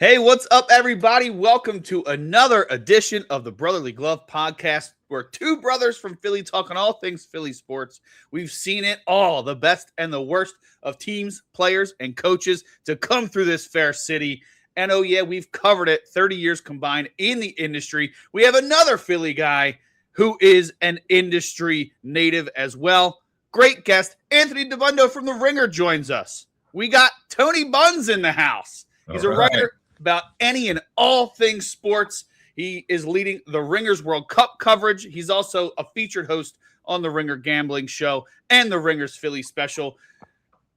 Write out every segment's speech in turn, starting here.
Hey, what's up, everybody? Welcome to another edition of the Brotherly Glove Podcast, where two brothers from Philly talk on all things Philly sports. We've seen it all, the best and the worst of teams, players, and coaches to come through this fair city. And oh yeah, we've covered it, 30 years combined in the industry. We have another Philly guy who is an industry native as well. Great guest, Anthony Dabbundo from The Ringer joins us. We got Tony Buns in the house. He's a writer about any and all things sports. He is leading the Ringer's World Cup coverage. He's also a featured host on the Ringer Gambling Show and the Ringer's Philly Special.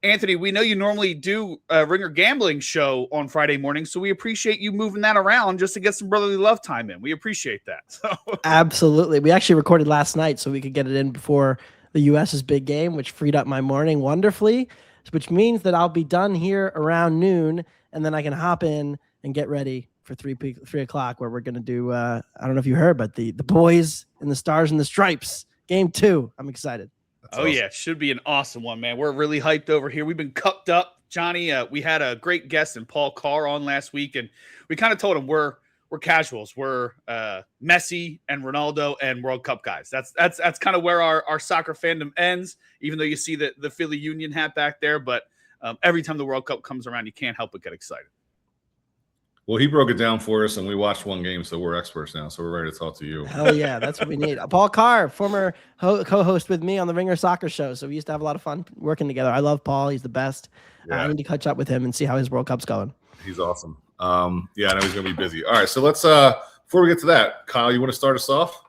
Anthony, we know you normally do a Ringer Gambling Show on Friday morning, so we appreciate you moving that around just to get some brotherly love time in. We appreciate that. So. Absolutely. We actually recorded last night so we could get it in before the U.S.'s big game, which freed up my morning wonderfully, which means that I'll be done here around noon, and then I can hop in and get ready for 3 o'clock, where we're going to do, I don't know if you heard, but the Boys and the Stars and the Stripes, game 2. I'm excited. That's awesome. Yeah, should be an awesome one, man. We're really hyped over here. We've been cupped up. Johnny, we had a great guest in Paul Carr on last week, and we kind of told him we're casuals. We're Messi and Ronaldo and World Cup guys. That's kind of where our soccer fandom ends, even though you see the Philly Union hat back there. But every time the World Cup comes around, you can't help but get excited. Well, he broke it down for us, and we watched one game, so we're experts now. So we're ready to talk to you. Hell yeah, that's what we need. Paul Carr, former co-host with me on the Ringer Soccer Show, so we used to have a lot of fun working together. I love Paul; he's the best. Yeah. I need to catch up with him and see how his World Cup's going. He's awesome. Yeah, I know he's gonna be busy. All right, so let's before we get to that, Kyle, you want to start us off?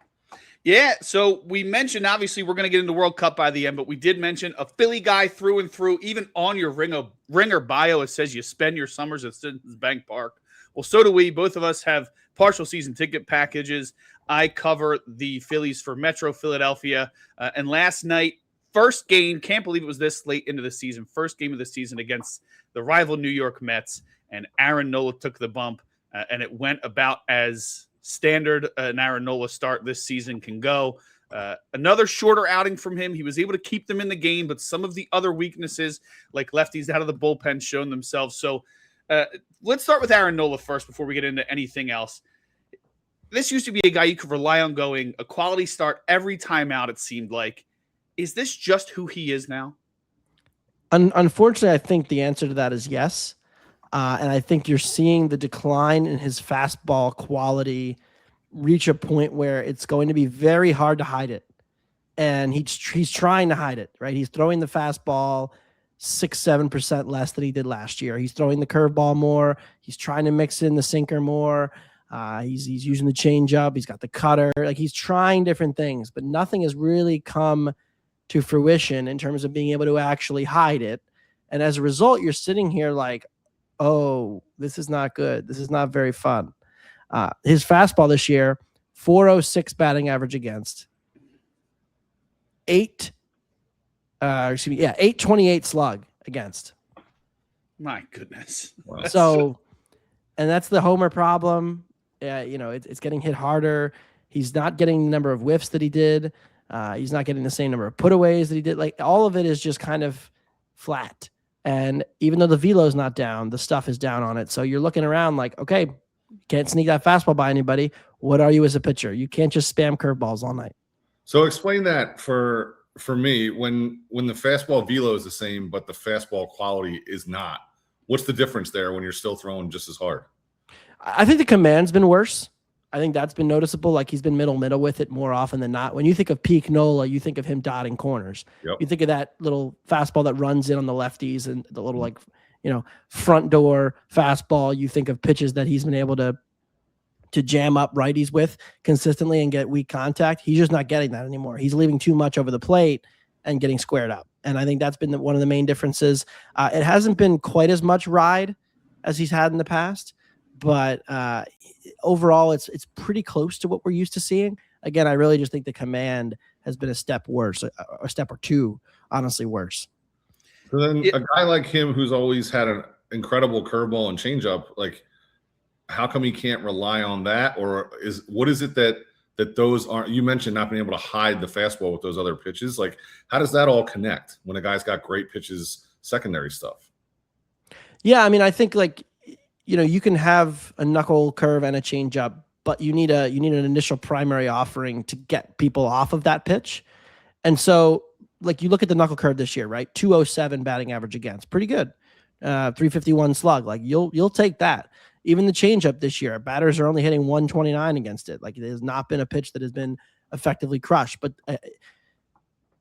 Yeah, so we mentioned, obviously, we're going to get into World Cup by the end, but we did mention a Philly guy through and through. Even on your Ringer bio, it says you spend your summers at Citizens Bank Park. Well, so do we. Both of us have partial season ticket packages. I cover the Phillies for Metro Philadelphia. And last night, first game, can't believe it was this late into the season, first game of the season against the rival New York Mets. And Aaron Nola took the bump, and it went about as standard an Aaron Nola start this season can go. Another shorter outing from him. He was able to keep them in the game, but some of the other weaknesses, like lefties out of the bullpen, shown themselves. So let's start with Aaron Nola first before we get into anything else. This used to be a guy you could rely on going a quality start every time out, it seemed like. Is this just who he is now? Unfortunately, I think the answer to that is yes. And I think you're seeing the decline in his fastball quality reach a point where it's going to be very hard to hide it. And he's trying to hide it, right? He's throwing the fastball 6-7% less than he did last year. He's throwing the curveball more. He's trying to mix in the sinker more. He's using the changeup. He's got the cutter. Like, he's trying different things, but nothing has really come to fruition in terms of being able to actually hide it. And as a result, you're sitting here like, oh, this is not good. This is not very fun. His fastball this year, 406 batting average against, 828 slug against. My goodness. Wow. So, and that's the homer problem. It's getting hit harder. He's not getting the number of whiffs that he did. He's not getting the same number of putaways that he did. Like, all of it is just kind of flat. And even though the velo's not down, the stuff is down on it. So you're looking around like, okay, can't sneak that fastball by anybody. What are you as a pitcher? You can't just spam curveballs all night. So explain that for me, when the fastball velo is the same, but the fastball quality is not. What's the difference there when you're still throwing just as hard? I think the command's been worse. I think that's been noticeable. Like, he's been middle with it more often than not. When you think of peak Nola, you think of him dotting corners. Yep. You think of that little fastball that runs in on the lefties and the little, front door fastball. You think of pitches that he's been able to jam up righties with consistently and get weak contact. He's just not getting that anymore. He's leaving too much over the plate and getting squared up. And I think that's been one of the main differences. It hasn't been quite as much ride as he's had in the past, but overall it's pretty close to what we're used to seeing. Again, I really just think the command has been a step worse, a step or two, honestly, worse. So then a guy like him who's always had an incredible curveball and changeup, like, how come he can't rely on that? Or what is it that those aren't? You mentioned not being able to hide the fastball with those other pitches. Like, how does that all connect when a guy's got great pitches, secondary stuff? Yeah, I mean, I think, like, you can have a knuckle curve and a changeup, but you need an initial primary offering to get people off of that pitch. And so, like, you look at the knuckle curve this year, right? 207 batting average against, pretty good. 351 slug, like you'll take that. Even the changeup this year, batters are only hitting 129 against it. Like, it has not been a pitch that has been effectively crushed. But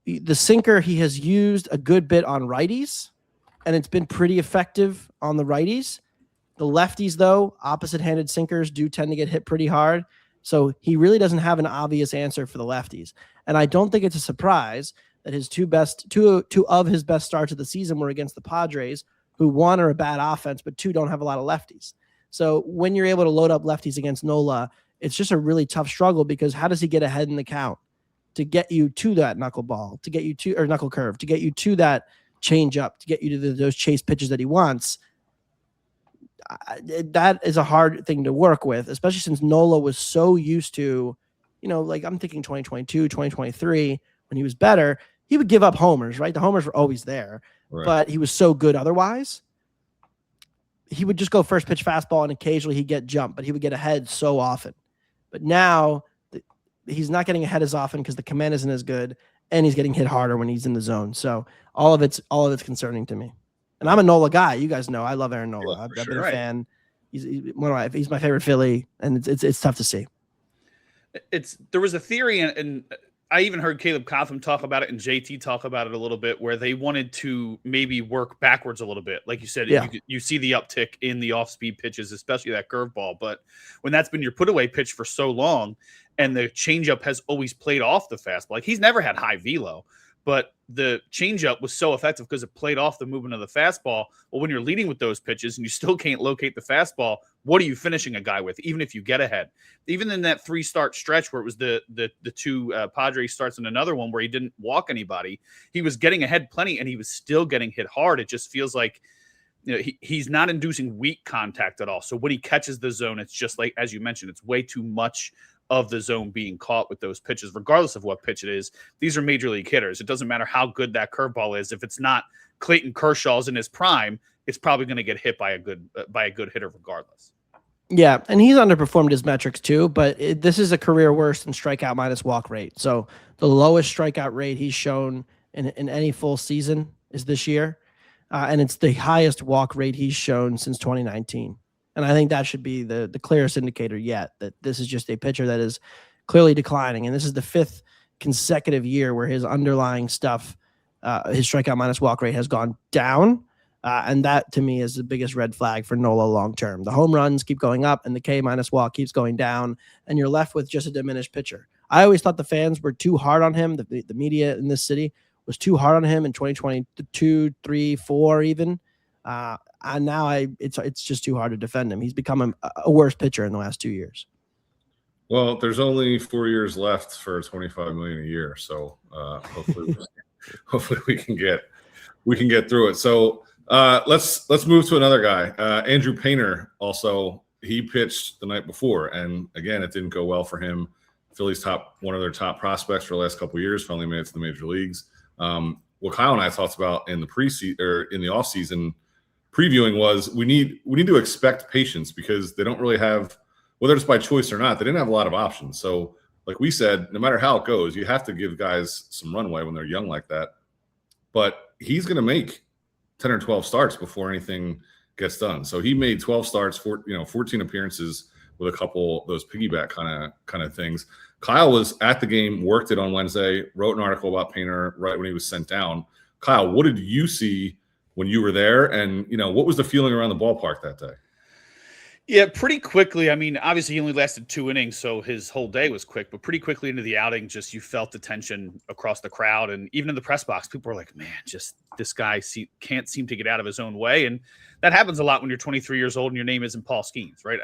the sinker he has used a good bit on righties, and it's been pretty effective on the righties. The lefties, though, opposite-handed sinkers do tend to get hit pretty hard. So he really doesn't have an obvious answer for the lefties. And I don't think it's a surprise that his two of his best starts of the season were against the Padres, who, one, are a bad offense, but two, don't have a lot of lefties. So when you're able to load up lefties against Nola, it's just a really tough struggle, because how does he get ahead in the count to get you to that knuckleball, to get you to, or knuckle curve, to get you to that change up, to get you to those chase pitches that he wants? That is a hard thing to work with, especially since Nola was so used to, like, I'm thinking 2022, 2023, when he was better, he would give up homers, right? The homers were always there, right, but he was so good otherwise. He would just go first pitch fastball, and occasionally he'd get jumped, but he would get ahead so often. But now he's not getting ahead as often because the command isn't as good, and he's getting hit harder when he's in the zone. So all of it's concerning to me. And I'm a Nola guy. You guys know I love Aaron Nola. I've been a fan. He's my favorite Philly, and it's tough to see. There was a theory, and I even heard Caleb Cotham talk about it and JT talk about it a little bit, where they wanted to maybe work backwards a little bit. Like you said, you see the uptick in the off-speed pitches, especially that curveball. But when that's been your put-away pitch for so long, and the changeup has always played off the fastball, like, he's never had high velo, but the changeup was so effective because it played off the movement of the fastball. Well, when you're leading with those pitches and you still can't locate the fastball, what are you finishing a guy with, even if you get ahead? Even in that 3-start stretch where it was the two Padres starts and another one where he didn't walk anybody, he was getting ahead plenty, and he was still getting hit hard. It just feels like he's not inducing weak contact at all. So when he catches the zone, it's just like, as you mentioned, it's way too much of the zone being caught with those pitches, regardless of what pitch it is. These are major league hitters. It doesn't matter how good that curveball is. If it's not Clayton Kershaw's in his prime, it's probably going to get hit by a good hitter regardless. Yeah, and he's underperformed his metrics too, but this is a career worst in strikeout minus walk rate. So the lowest strikeout rate he's shown in any full season is this year, and it's the highest walk rate he's shown since 2019. And I think that should be the clearest indicator yet that this is just a pitcher that is clearly declining. And this is the 5th consecutive year where his underlying stuff, his strikeout minus walk rate, has gone down. And that, to me, is the biggest red flag for Nola long term. The home runs keep going up, and the K minus walk keeps going down, and you're left with just a diminished pitcher. I always thought the fans were too hard on him. The media in this city was too hard on him in 2022, 3, 4 even. And now it's just too hard to defend him. He's become a worse pitcher in the last 2 years. Well, there's only 4 years left for $25 million a year, so hopefully we can get through it. So let's move to another guy, Andrew Painter. Also, he pitched the night before, and again, it didn't go well for him. Phillies one of their top prospects for the last couple of years, finally made it to the major leagues. What Kyle and I talked about in the preseason or in the offseason previewing was we need to expect patience, because they don't really have, whether it's by choice or not, they didn't have a lot of options. So like we said, no matter how it goes, you have to give guys some runway when they're young like that. But he's going to make 10 or 12 starts before anything gets done. So he made 12 starts, 14 appearances with a couple of those piggyback kind of things. Kyle was at the game, worked it on Wednesday, wrote an article about Painter right when he was sent down. Kyle, what did you see when you were there, and what was the feeling around the ballpark that day? Yeah, pretty quickly. I mean, obviously he only lasted 2 innings, so his whole day was quick, but pretty quickly into the outing, just you felt the tension across the crowd. And even in the press box, people were like, man, just this guy can't seem to get out of his own way. And that happens a lot when you're 23 years old and your name isn't Paul Skeens, right?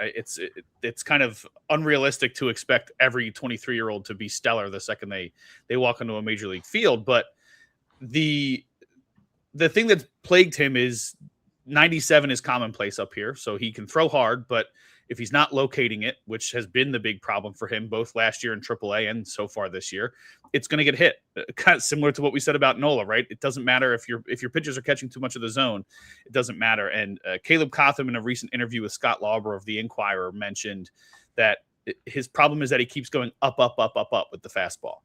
It's kind of unrealistic to expect every 23-year-old to be stellar the second they walk into a major league field. But the thing that's plagued him is 97 is commonplace up here, so he can throw hard, but if he's not locating it, which has been the big problem for him both last year in AAA and so far this year, it's going to get hit. Kind of similar to what we said about Nola, right? It doesn't matter if your pitchers are catching too much of the zone, it doesn't matter. And Caleb Cotham, in a recent interview with Scott Lauber of the Inquirer, mentioned that his problem is that he keeps going up with the fastball.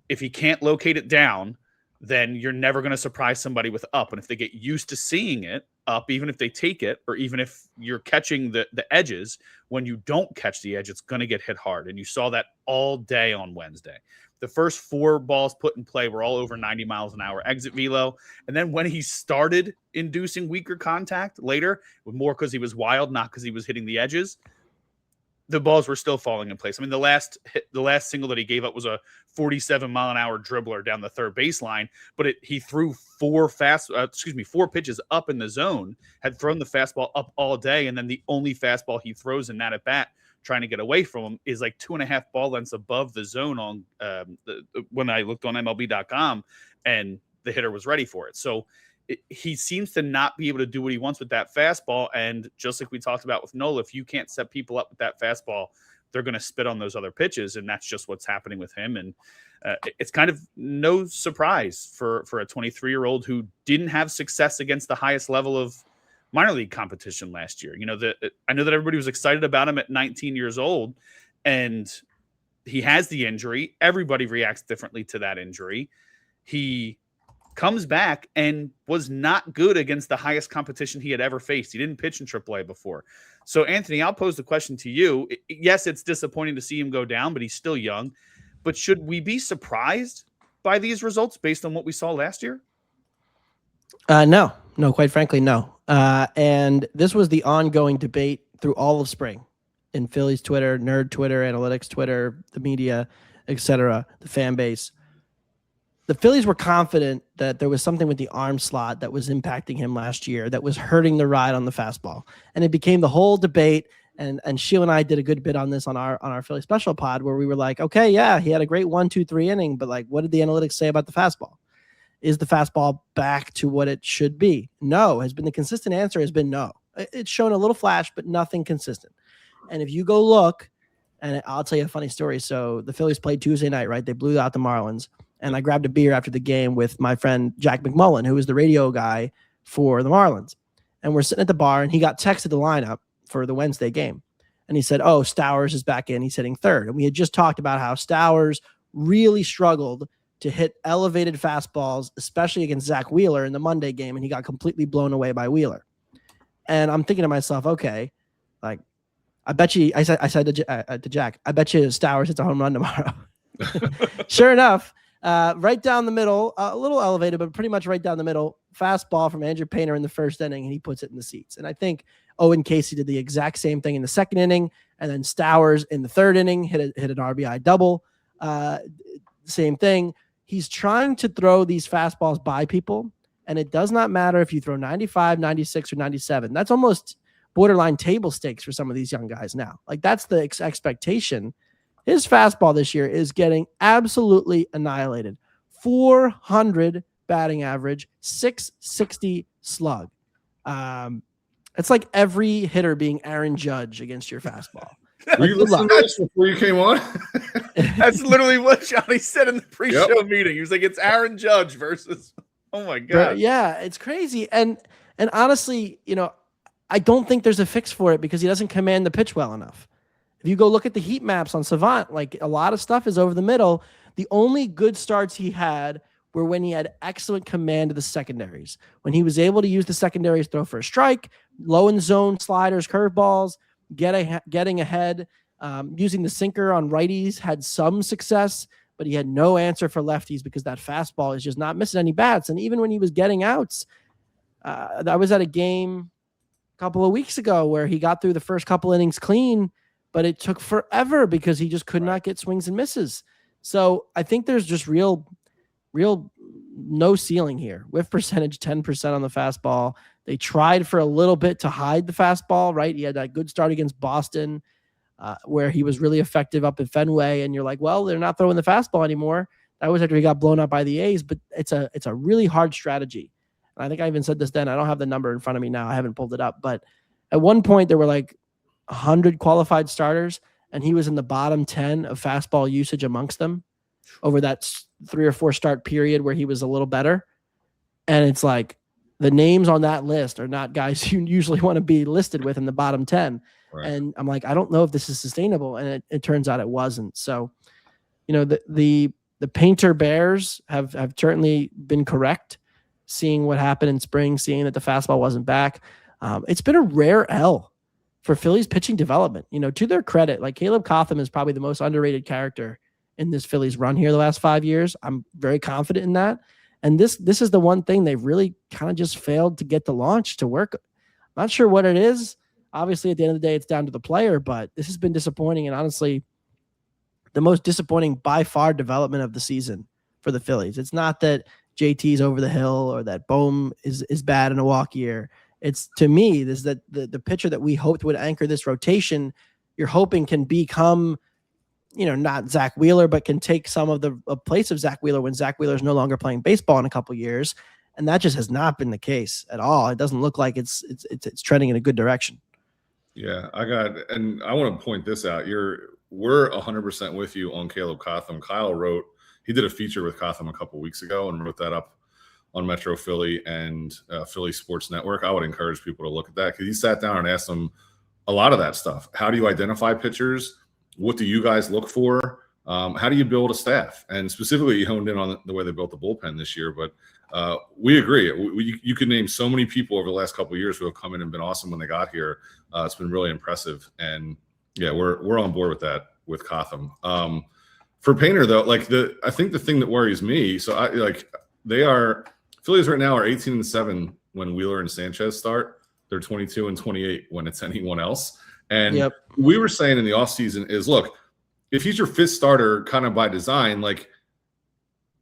If he can't locate it down, then you're never going to surprise somebody with up. And if they get used to seeing it up, even if they take it, or even if you're catching the edges, when you don't catch the edge, it's going to get hit hard. And you saw that all day on Wednesday. The first 4 balls put in play were all over 90 miles an hour exit velo. And then when he started inducing weaker contact later, more because he was wild, not because he was hitting the edges, the balls were still falling in place. I mean, the last single that he gave up was a 47-mile-an-hour dribbler down the third baseline, but he threw 4 pitches up in the zone, had thrown the fastball up all day, and then the only fastball he throws in that at bat, trying to get away from him, is like 2.5 ball lengths above the zone on when I looked on MLB.com, and the hitter was ready for it. So he seems to not be able to do what he wants with that fastball. And just like we talked about with Nola, if you can't set people up with that fastball, they're going to spit on those other pitches. And that's just what's happening with him. And it's kind of no surprise for a 23-year-old who didn't have success against the highest level of minor league competition last year. You know, I know that everybody was excited about him at 19 years old, and he has the injury. Everybody reacts differently to that injury. He comes back and was not good against the highest competition he had ever faced. He didn't pitch in AAA before. So, Anthony, I'll pose the question to you. Yes, it's disappointing to see him go down, but he's still young. But should we be surprised by these results based on what we saw last year? No, quite frankly, no. And this was the ongoing debate through all of spring in Phillies Twitter, Nerd Twitter, Analytics Twitter, the media, etc., the fan base. The Phillies were confident that there was something with the arm slot that was impacting him last year that was hurting the ride on the fastball. And it became the whole debate. And Sheil and I did a good bit on this on our Philly special pod, where we were like, okay, yeah, he had a great 1, 2, 3 inning, but like, what did the analytics say about the fastball? Is the fastball back to what it should be? No, has been the consistent answer has been no. It's shown a little flash, but nothing consistent. And if you go look, and I'll tell you a funny story. So the Phillies played Tuesday night, right? They blew out the Marlins. And I grabbed a beer after the game with my friend Jack McMullen, who was the radio guy for the Marlins. And we're sitting at the bar, and he got texted the lineup for the Wednesday game. And he said, oh, Stowers is back in. He's hitting third. And we had just talked about how Stowers really struggled to hit elevated fastballs, especially against Zach Wheeler in the Monday game, and he got completely blown away by Wheeler. And I'm thinking to myself, okay, like, I bet you, I said to Jack, I bet you Stowers hits a home run tomorrow. Sure enough, right down the middle, a little elevated, but pretty much right down the middle, fastball from Andrew Painter in the first inning, and he puts it in the seats. And I think Owen Casey did the exact same thing in the second inning, and then Stowers in the third inning hit an RBI double. Same thing. He's trying to throw these fastballs by people, and it does not matter if you throw 95, 96, or 97. That's almost borderline table stakes for some of these young guys now. Like, that's the expectation. His fastball this year is getting absolutely annihilated. 400 batting average, 660 slug. It's like every hitter being Aaron Judge against your fastball. Were you listening to this before you came on? That's literally what Johnny said in the pre-show meeting. He was like, it's Aaron Judge versus, oh my God. Yeah, it's crazy. And honestly, you know, I don't think there's a fix for it because he doesn't command the pitch well enough. If you go look at the heat maps on Savant, like, a lot of stuff is over the middle. The only good starts he had were when he had excellent command of the secondaries. When he was able to use the secondaries, throw for a strike, low in zone sliders, curveballs, getting ahead, using the sinker on righties, had some success, but he had no answer for lefties because that fastball is just not missing any bats. And even when he was getting outs, I was at a game a couple of weeks ago where he got through the first couple innings clean, but it took forever because he just could not get swings and misses. So I think there's just real no ceiling here. Whiff percentage, 10% on the fastball. They tried for a little bit to hide the fastball, right? He had that good start against Boston where he was really effective up at Fenway. And you're like, well, they're not throwing the fastball anymore. That was after he got blown up by the A's, but it's a really hard strategy. And I think I even said this then. I don't have the number in front of me now. I haven't pulled it up. But at one point, there were like 100 qualified starters, and he was in the bottom 10 of fastball usage amongst them over that 3 or 4 start period where he was a little better. And it's like the names on that list are not guys you usually want to be listed with in the bottom 10. Right. And I'm like, I don't know if this is sustainable. And it turns out it wasn't. So, the Painter Bears have certainly been correct, seeing what happened in spring, seeing that the fastball wasn't back. It's been a rare L for Phillies pitching development. To their credit, like Caleb Cotham is probably the most underrated character in this Phillies run here the last 5 years. I'm very confident in that. And this is the one thing they've really kind of just failed to get the launch to work. I'm not sure what it is. Obviously, at the end of the day, it's down to the player, but this has been disappointing. And honestly, the most disappointing by far development of the season for the Phillies. It's not that JT's over the hill or that Bohm is bad in a walk year. It's, to me, this is that the pitcher that we hoped would anchor this rotation, you're hoping can become, not Zach Wheeler, but can take some of the place of Zach Wheeler when Zach Wheeler is no longer playing baseball in a couple years. And that just has not been the case at all. It doesn't look like it's trending in a good direction. Yeah, and I want to point this out. We're 100% with you on Caleb Cotham. Kyle he did a feature with Cotham a couple weeks ago and wrote that up on Metro Philly and Philly Sports Network. I would encourage people to look at that because he sat down and asked them a lot of that stuff. How do you identify pitchers? What do you guys look for? How do you build a staff? And specifically, he honed in on the way they built the bullpen this year. But we agree. You could name so many people over the last couple of years who have come in and been awesome when they got here. It's been really impressive. And yeah, we're on board with that with Cotham. For Painter though, I think the thing that worries me. So Phillies right now are 18-7 when Wheeler and Sanchez start. They're 22-28 when it's anyone else. And we were saying in the offseason is, look, if he's your fifth starter kind of by design,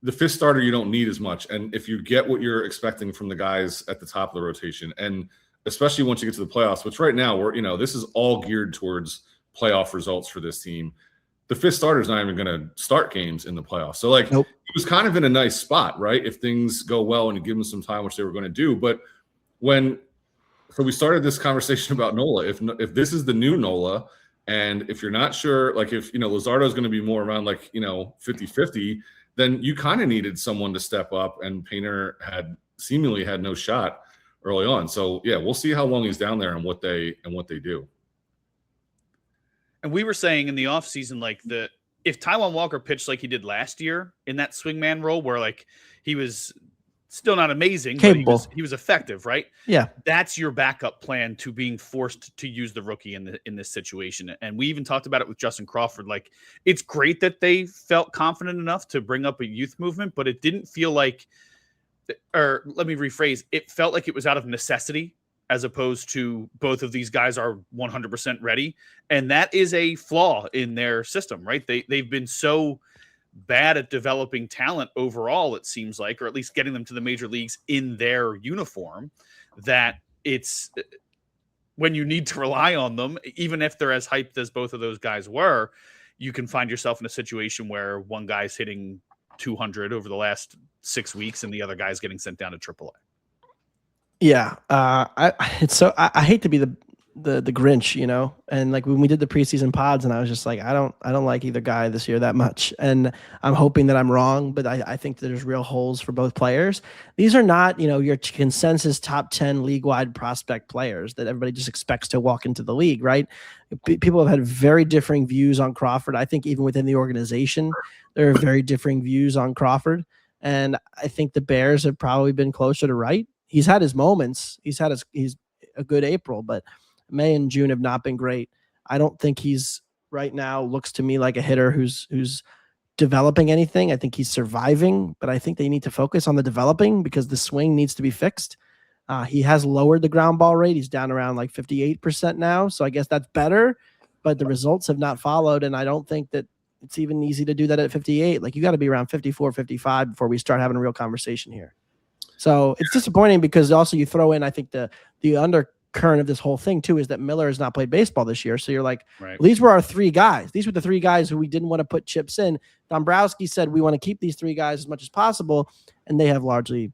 the fifth starter you don't need as much. And if you get what you're expecting from the guys at the top of the rotation, and especially once you get to the playoffs, which right now this is all geared towards playoff results for this team. The fifth starter is not even going to start games in the playoffs. So He was kind of in a nice spot, right? If things go well and you give him some time, which they were going to do. But so we started this conversation about Nola. If this is the new Nola, and if you're not sure, if Luzardo is going to be more around 50-50, then you kind of needed someone to step up, and Painter seemingly had no shot early on. So yeah, we'll see how long he's down there and what they do. And we were saying in the offseason, if Taijuan Walker pitched like he did last year in that swingman role, where he was still not amazing, capable, but he was effective, right? Yeah, that's your backup plan to being forced to use the rookie in this situation. And we even talked about it with Justin Crawford. It's great that they felt confident enough to bring up a youth movement, but it didn't feel like, or let me rephrase, it felt like it was out of necessity, as opposed to both of these guys are 100% ready. And that is a flaw in their system, right? They've been so bad at developing talent overall, it seems like, or at least getting them to the major leagues in their uniform, that it's when you need to rely on them, even if they're as hyped as both of those guys were, you can find yourself in a situation where one guy's hitting 200 over the last 6 weeks and the other guy's getting sent down to AAA. Yeah, I hate to be the Grinch, and when we did the preseason pods, and I was just like, I don't like either guy this year that much, and I'm hoping that I'm wrong, but I think that there's real holes for both players. These are not your consensus top 10 league wide prospect players that everybody just expects to walk into the league, right? People have had very differing views on Crawford. I think even within the organization, there are very differing views on Crawford, and I think the Bears have probably been closer to right. He's had his moments. He's a good April, but May and June have not been great. I don't think he's right now looks to me like a hitter who's developing anything. I think he's surviving, but I think they need to focus on the developing because the swing needs to be fixed. He has lowered the ground ball rate. He's down around 58% now. So I guess that's better, but the results have not followed. And I don't think that it's even easy to do that at 58. You got to be around 54, 55 before we start having a real conversation here. So it's disappointing because also you throw in, I think the undercurrent of this whole thing too is that Miller has not played baseball this year. So you're like, right. Well, these were our three guys. These were the three guys who we didn't want to put chips in. Dombrowski said we want to keep these three guys as much as possible, and they have largely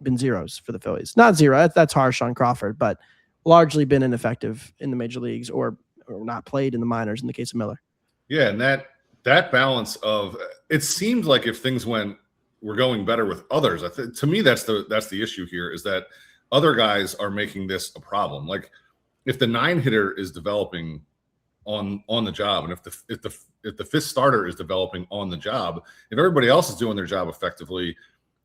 been zeros for the Phillies. Not zero. That's harsh on Crawford, but largely been ineffective in the major leagues or not played in the minors in the case of Miller. Yeah, and that balance of it seems like if things were going better with others. To me, that's the issue here is that other guys are making this a problem. Like if the 9-hitter is developing on the job, and if the fifth starter is developing on the job, if everybody else is doing their job effectively,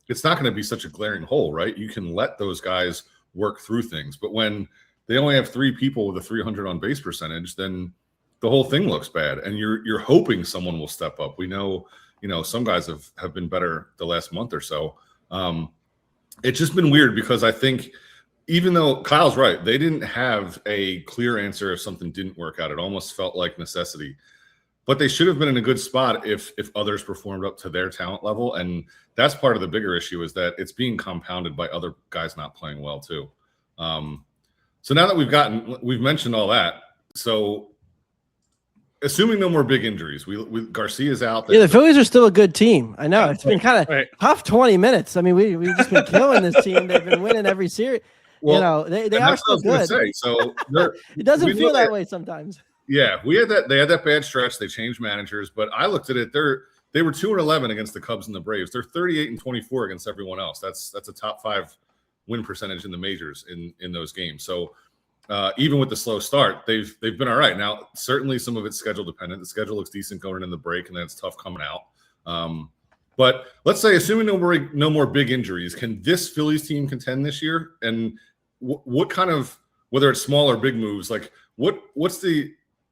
it's not going to be such a glaring hole, right? You can let those guys work through things. But when they only have 3 people with a 300 on base percentage, then the whole thing looks bad. And you're hoping someone will step up. We know, some guys have been better the last month or so. It's just been weird because I think even though Kyle's right, they didn't have a clear answer if something didn't work out. It almost felt like necessity. But they should have been in a good spot if others performed up to their talent level. And that's part of the bigger issue is that it's being compounded by other guys not playing well too. So now that we've mentioned all that, so assuming no more big injuries, we Garcia's out. Yeah, the Phillies are still a good team. I know it's been kind of tough 20 minutes. I mean, we've just been killing this team. They've been winning every series. Well, they are still good. So it doesn't feel that way sometimes. Yeah, they had that bad stretch. They changed managers, but I looked at it. They were 2-11 against the Cubs and the Braves. They're 38-24 against everyone else. That's a top 5 win percentage in the majors in those games. So even with the slow start, they've been all right. Now, certainly some of it's schedule dependent. The schedule looks decent going in the break, and then it's tough coming out. But let's say, assuming no more big injuries, can this Phillies team contend this year? And what kind of, whether it's small or big moves, like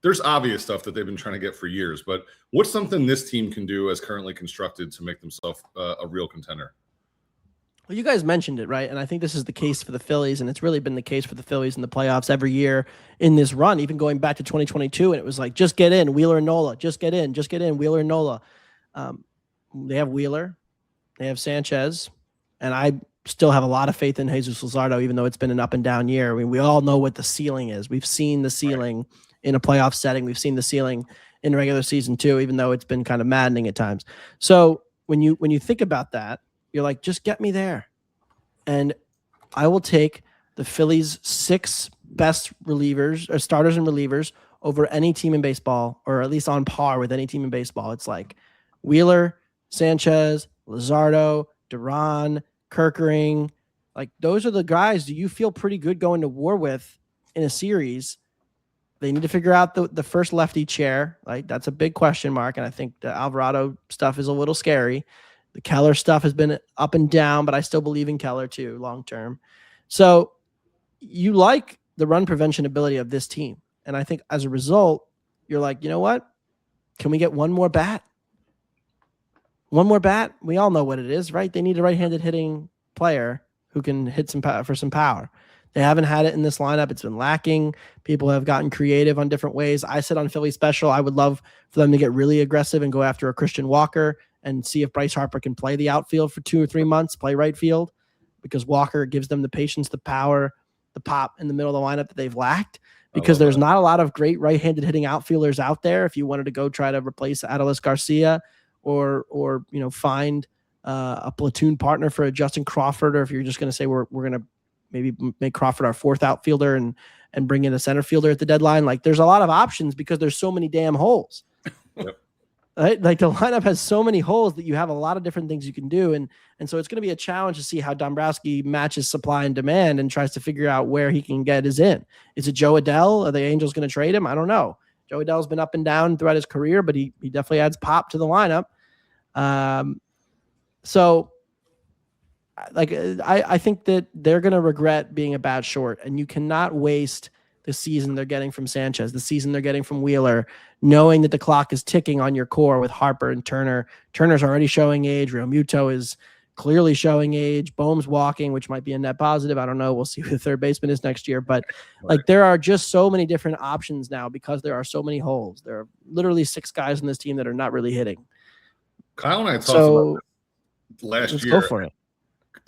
there's obvious stuff that they've been trying to get for years, but what's something this team can do as currently constructed to make themselves a real contender? Well, you guys mentioned it, right? And I think this is the case for the Phillies, and it's really been the case for the Phillies in the playoffs every year in this run, even going back to 2022, and it was like, just get in, Wheeler and Nola, just get in, Wheeler and Nola. They have Wheeler, they have Sanchez, and I still have a lot of faith in Jesus Luzardo, even though it's been an up and down year. I mean, we all know what the ceiling is. We've seen the ceiling in a playoff setting. We've seen the ceiling in regular season too, even though it's been kind of maddening at times. So when you think about that, you're like, just get me there. And I will take the Phillies' 6 best relievers or starters and relievers over any team in baseball, or at least on par with any team in baseball. It's like Wheeler, Sanchez, Luzardo, Duran, Kerkering. Like, those are the guys do you feel pretty good going to war with in a series. They need to figure out the first lefty chair. Like, that's a big question mark. And I think the Alvarado stuff is a little scary. The Keller stuff has been up and down, but I still believe in Keller too, long term. So you like the run prevention ability of this team. And I think as a result, you're like, you know what? Can we get one more bat? One more bat? We all know what it is, right? They need a right-handed hitting player who can hit some power for some power. They haven't had it in this lineup. It's been lacking. People have gotten creative on different ways. I said on Philly Special, I would love for them to get really aggressive and go after a Christian Walker and see if Bryce Harper can play the outfield for 2 or 3 months, play right field, because Walker gives them the patience, the power, the pop in the middle of the lineup that they've lacked, because there's not a lot of great right-handed hitting outfielders out there. If you wanted to go try to replace Adolis Garcia or find a platoon partner for a Justin Crawford, or if you're just going to say we're going to maybe make Crawford our 4th outfielder and bring in a center fielder at the deadline. Like, there's a lot of options because there's so many damn holes. Yep. Right? Like, the lineup has so many holes that you have a lot of different things you can do. And so it's going to be a challenge to see how Dombrowski matches supply and demand and tries to figure out where he can get his in. Is it Joe Adell? Are the Angels going to trade him? I don't know. Joe Adell's been up and down throughout his career, but he definitely adds pop to the lineup. So like, I think that they're going to regret being a bad short, and you cannot waste the season they're getting from Sanchez, the season they're getting from Wheeler, knowing that the clock is ticking on your core with Harper and Turner. Turner's already showing age. Real Muto is clearly showing age. Bohm's walking, which might be a net positive. I don't know. We'll see who the third baseman is next year. But like, there are just so many different options now because there are so many holes. There are literally 6 guys in this team that are not really hitting. Kyle and I talked about this last let's year. Go for it.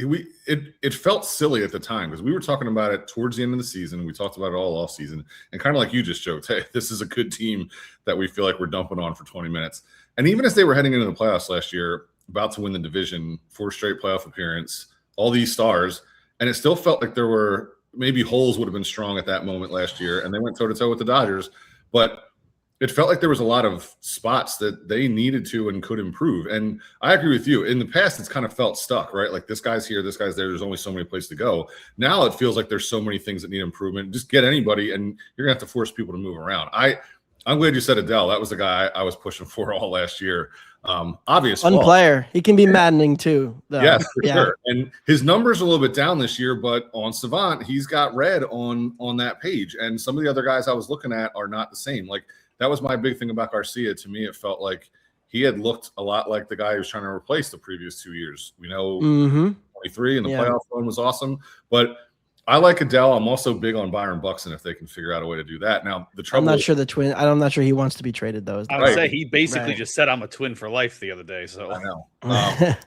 It felt silly at the time because we were talking about it towards the end of the season. We talked about it all off season, and kind of like you just joked, hey, this is a good team that we feel like we're dumping on for 20 minutes. And even as they were heading into the playoffs last year, about to win the division, 4 straight playoff appearance, all these stars, and it still felt like there were maybe holes would have been strong at that moment last year, and they went toe-to-toe with the Dodgers. But it felt like there was a lot of spots that they needed to and could improve. And I agree with you. In the past, it's kind of felt stuck, right? Like this guy's here, this guy's there. There's only so many places to go. Now it feels like there's so many things that need improvement. Just get anybody, and you're going to have to force people to move around. I'm glad you said Adele. That was the guy I was pushing for all last year. Obvious fun player. He can be maddening too, though. Yes, for sure. And his numbers are a little bit down this year, but on Savant, he's got red on that page. And some of the other guys I was looking at are not the same. Like, that was my big thing about Garcia. To me, it felt like he had looked a lot like the guy who was trying to replace the previous 2 years. We know 23 and the playoff run was awesome. But I like Adele. I'm also big on Byron Buxton if they can figure out a way to do that. Now, the trouble I'm not sure he wants to be traded, though. I would say he basically just said I'm a twin for life the other day. So I know.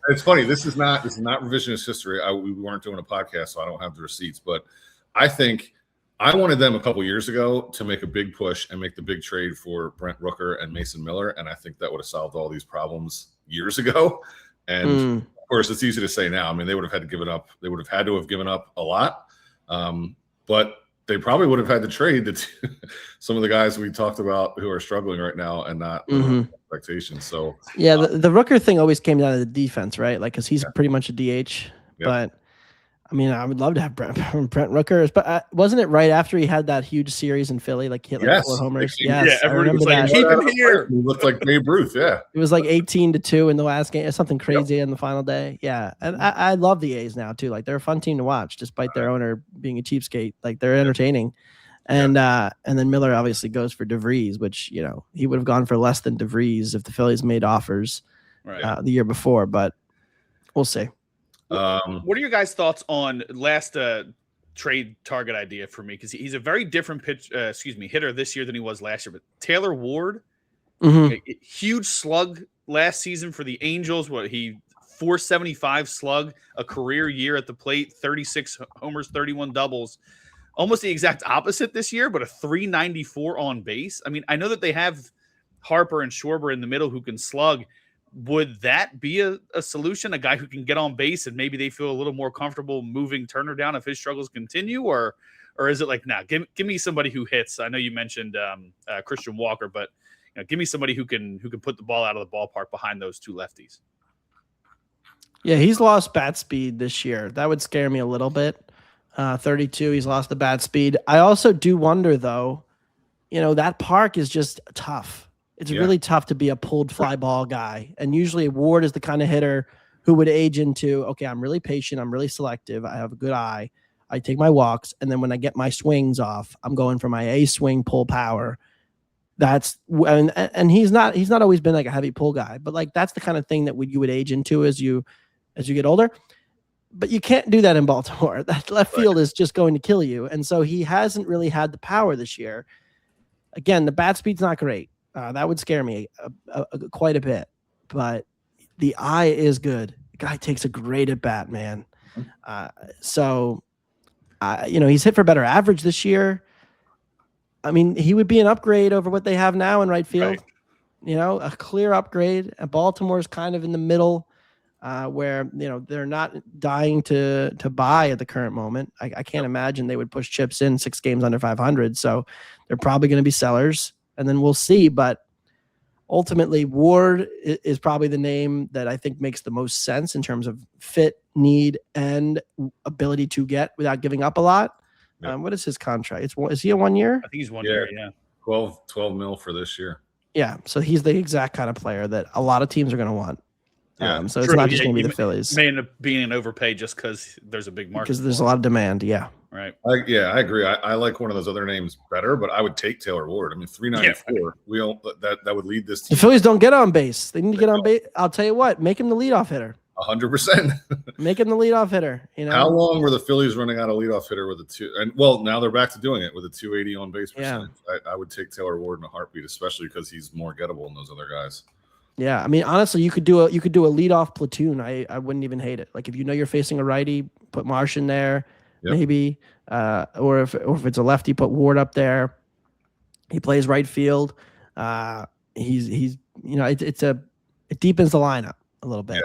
It's funny. This is not revisionist history. We weren't doing a podcast, so I don't have the receipts. But I think I wanted them a couple years ago to make a big push and make the big trade for Brent Rooker and Mason Miller, and I think that would have solved all these problems years ago. And of course, it's easy to say now. I mean, they would have had to give it up. They would have had to have given up a lot, but they probably would have had to trade some of the guys we talked about who are struggling right now and not expectations. So yeah, the Rooker thing always came down to the defense, right? Like, because he's pretty much a DH, but. I mean, I would love to have Brent Rooker, but wasn't it right after he had that huge series in Philly? Like, he hit like 4 homers. Yes, everybody was like, keep him here. He looked like Babe Ruth, yeah. It was like 18-2 in the last game, something crazy in the final day. Yeah, and I love the A's now too. Like, they're a fun team to watch, despite their owner being a cheapskate. Like, they're entertaining. And then Miller obviously goes for DeVries, which, you know, he would have gone for less than DeVries if the Phillies made offers the year before, but we'll see. What are your guys' thoughts on last trade target idea for me? Because he's a very different hitter this year than he was last year. But Taylor Ward, a huge slug last season for the Angels. 475 slug, a career year at the plate, 36 homers, 31 doubles. Almost the exact opposite this year, but a 394 on base. I mean, I know that they have Harper and Schwarber in the middle who can slug. Would that be a solution? A guy who can get on base and maybe they feel a little more comfortable moving Turner down if his struggles continue, or is it like, give me somebody who hits? I know you mentioned Christian Walker, but give me somebody who can put the ball out of the ballpark behind those two lefties. Yeah, he's lost bat speed this year. That would scare me a little bit. 32, he's lost the bat speed. I also do wonder, though, that park is just tough. It's really tough to be a pulled fly ball guy. And usually Ward is the kind of hitter who would age into, okay, I'm really patient. I'm really selective. I have a good eye. I take my walks. And then when I get my swings off, I'm going for my A swing pull power. And he's not always been like a heavy pull guy, but like, that's the kind of thing that you would age into as you get older. But you can't do that in Baltimore. That left field is just going to kill you. And so he hasn't really had the power this year. Again, the bat speed's not great. That would scare me quite a bit, but the eye is good. The guy takes a great at bat, man. He's hit for better average this year. I mean, he would be an upgrade over what they have now in right field. Right. A clear upgrade. And Baltimore's kind of in the middle, where they're not dying to buy at the current moment. I can't imagine they would push chips in 6 games under 500. So they're probably going to be sellers. And then we'll see. But ultimately, Ward is probably the name that I think makes the most sense in terms of fit, need, and ability to get without giving up a lot. Yep. What is his contract? Is he a 1 year? I think he's 1 year, yeah. 12 mil for this year. Yeah, so he's the exact kind of player that a lot of teams are going to want. So it's not just going to be the Phillies. May end up being an overpay just because there's a big market. Because there's a lot of demand, yeah. Right. I agree. I like one of those other names better, but I would take Taylor Ward. I mean, 394. Yeah. That would lead this team. The Phillies don't get on base. They need to get on base. I'll tell you what. Make him the leadoff hitter. 100%. Make him the leadoff hitter. How long were the Phillies running out of leadoff hitter with a 2? And now they're back to doing it with a 280 on base percentage. Yeah. I would take Taylor Ward in a heartbeat, especially because he's more gettable than those other guys. Yeah, I mean, honestly, you could do a leadoff platoon. I wouldn't even hate it. Like, if you're facing a righty, put Marsh in there, maybe, or if it's a lefty, put Ward up there. He plays right field. It deepens the lineup a little bit. Yeah,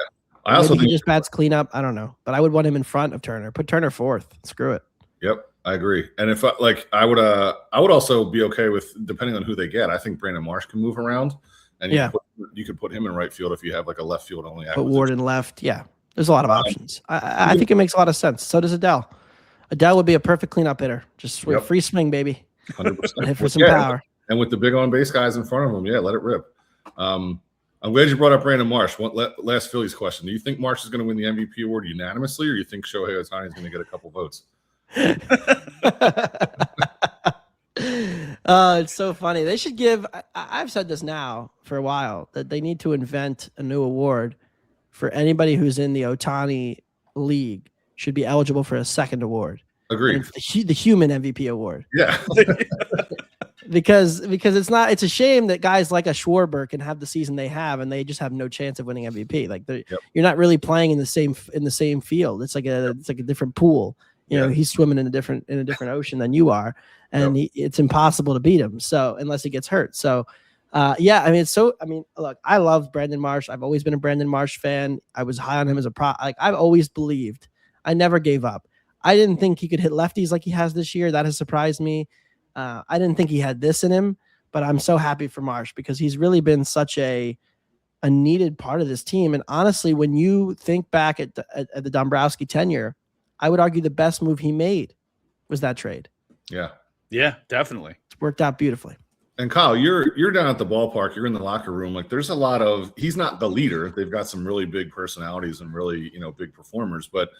I also Maybe think he just bats cleanup. I don't know, but I would want him in front of Turner. Put Turner fourth. Screw it. Yep, I agree. And if I would also be okay with, depending on who they get. I think Brandon Marsh can move around, and you could put him in right field if you have like a left field only. Put Ward in left. Yeah, there's a lot of options. I think it makes a lot of sense. So does Adele. Adele would be a perfect cleanup hitter. Just free swing, baby. 100%. Hit for some power. And with the big on base guys in front of him, let it rip. I'm glad you brought up Brandon Marsh. Last Phillies question. Do you think Marsh is going to win the MVP award unanimously, or do you think Shohei Ohtani is going to get a couple votes? It's so funny. They should give – I've said this now for a while, that they need to invent a new award for anybody who's in the Ohtani league should be eligible for a second award. Agreed. The human MVP award. Yeah. Because it's a shame that guys like a Schwarber can have the season they have and they just have no chance of winning MVP. Like you're not really playing in the same field. It's like a different pool. You know, he's swimming in a different ocean than you are, and it's impossible to beat him. So unless he gets hurt. So look, I love Brandon Marsh. I've always been a Brandon Marsh fan. I was high on him as a pro. Like I've always believed. I never gave up. I didn't think he could hit lefties like he has this year. That has surprised me. I didn't think he had this in him, but I'm so happy for Marsh because he's really been such a needed part of this team. And honestly, when you think back at the Dombrowski tenure, I would argue the best move he made was that trade. Yeah. Yeah, definitely. It's worked out beautifully. And Kyle, you're down at the ballpark. You're in the locker room. Like there's a lot of, he's not the leader. They've got some really big personalities and really, big performers, but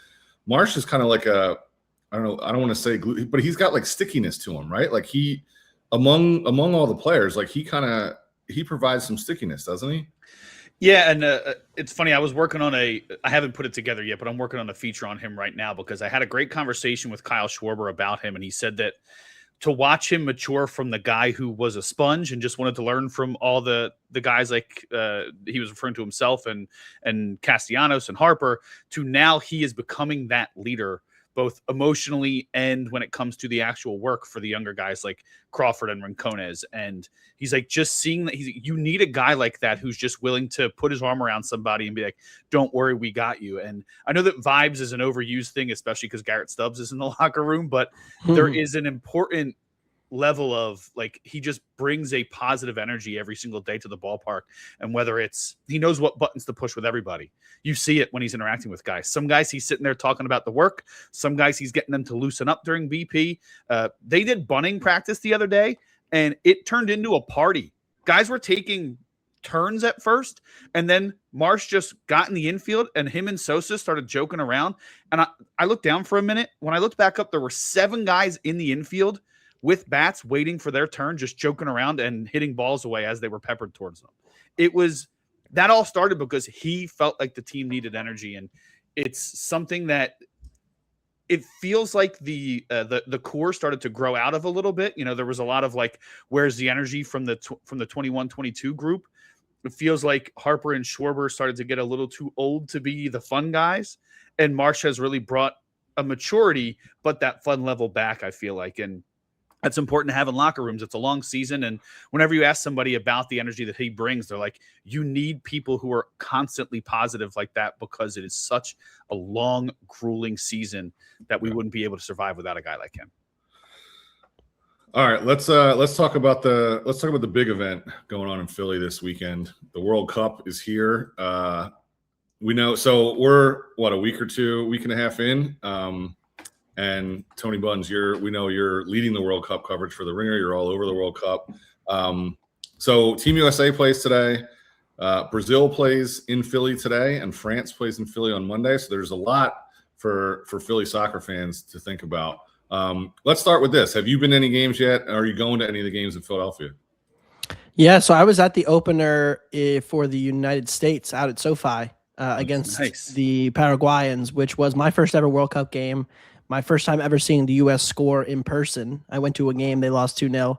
Marsh is kind of like I don't want to say glue, but he's got like stickiness to him, right? Like he, among all the players, like he provides some stickiness, doesn't he? Yeah, and it's funny. I was working on I haven't put it together yet, but I'm working on a feature on him right now because I had a great conversation with Kyle Schwarber about him, and he said that to watch him mature from the guy who was a sponge and just wanted to learn from all the guys like he was referring to himself and Castellanos and Harper, to now he is becoming that leader, both emotionally and when it comes to the actual work for the younger guys like Crawford and Rincones. And he's like, just seeing that you need a guy like that who's just willing to put his arm around somebody and be like, don't worry, we got you. And I know that vibes is an overused thing, especially because Garrett Stubbs is in the locker room, but there is an important level of like, he just brings a positive energy every single day to the ballpark. And whether it's, he knows what buttons to push with everybody. You see it when he's interacting with guys. Some guys he's sitting there talking about the work. Some guys he's getting them to loosen up during BP. They did bunting practice the other day and it turned into a party. Guys were taking turns at first, and then Marsh just got in the infield and him and Sosa started joking around. And I looked down for a minute. When I looked back up, there were 7 guys in the infield with bats waiting for their turn, just joking around and hitting balls away as they were peppered towards them. That all started because he felt like the team needed energy. And it's something that it feels like the core started to grow out of a little bit. There was a lot of like, where's the energy from the 21-22 group? It feels like Harper and Schwarber started to get a little too old to be the fun guys. And Marsh has really brought a maturity, but that fun level back, I feel like. And that's important to have in locker rooms. It's a long season. And whenever you ask somebody about the energy that he brings, they're like, you need people who are constantly positive like that, because it is such a long, grueling season that we wouldn't be able to survive without a guy like him. All right, let's talk about the big event going on in Philly this weekend. The World Cup is here. We know, so we're a week and a half in. And Tony Buns, we know you're leading the World Cup coverage for the Ringer. You're all over the World Cup. So Team USA plays today. Brazil plays in Philly today, and France plays in Philly on Monday. So there's a lot for Philly soccer fans to think about. Let's start with this. Have you been to any games yet? Are you going to any of the games in Philadelphia? Yeah, so I was at the opener for the United States out at SoFi against the Paraguayans, which was my first ever World Cup game. My first time ever seeing the U.S. score in person. I went to a game. They lost 2-0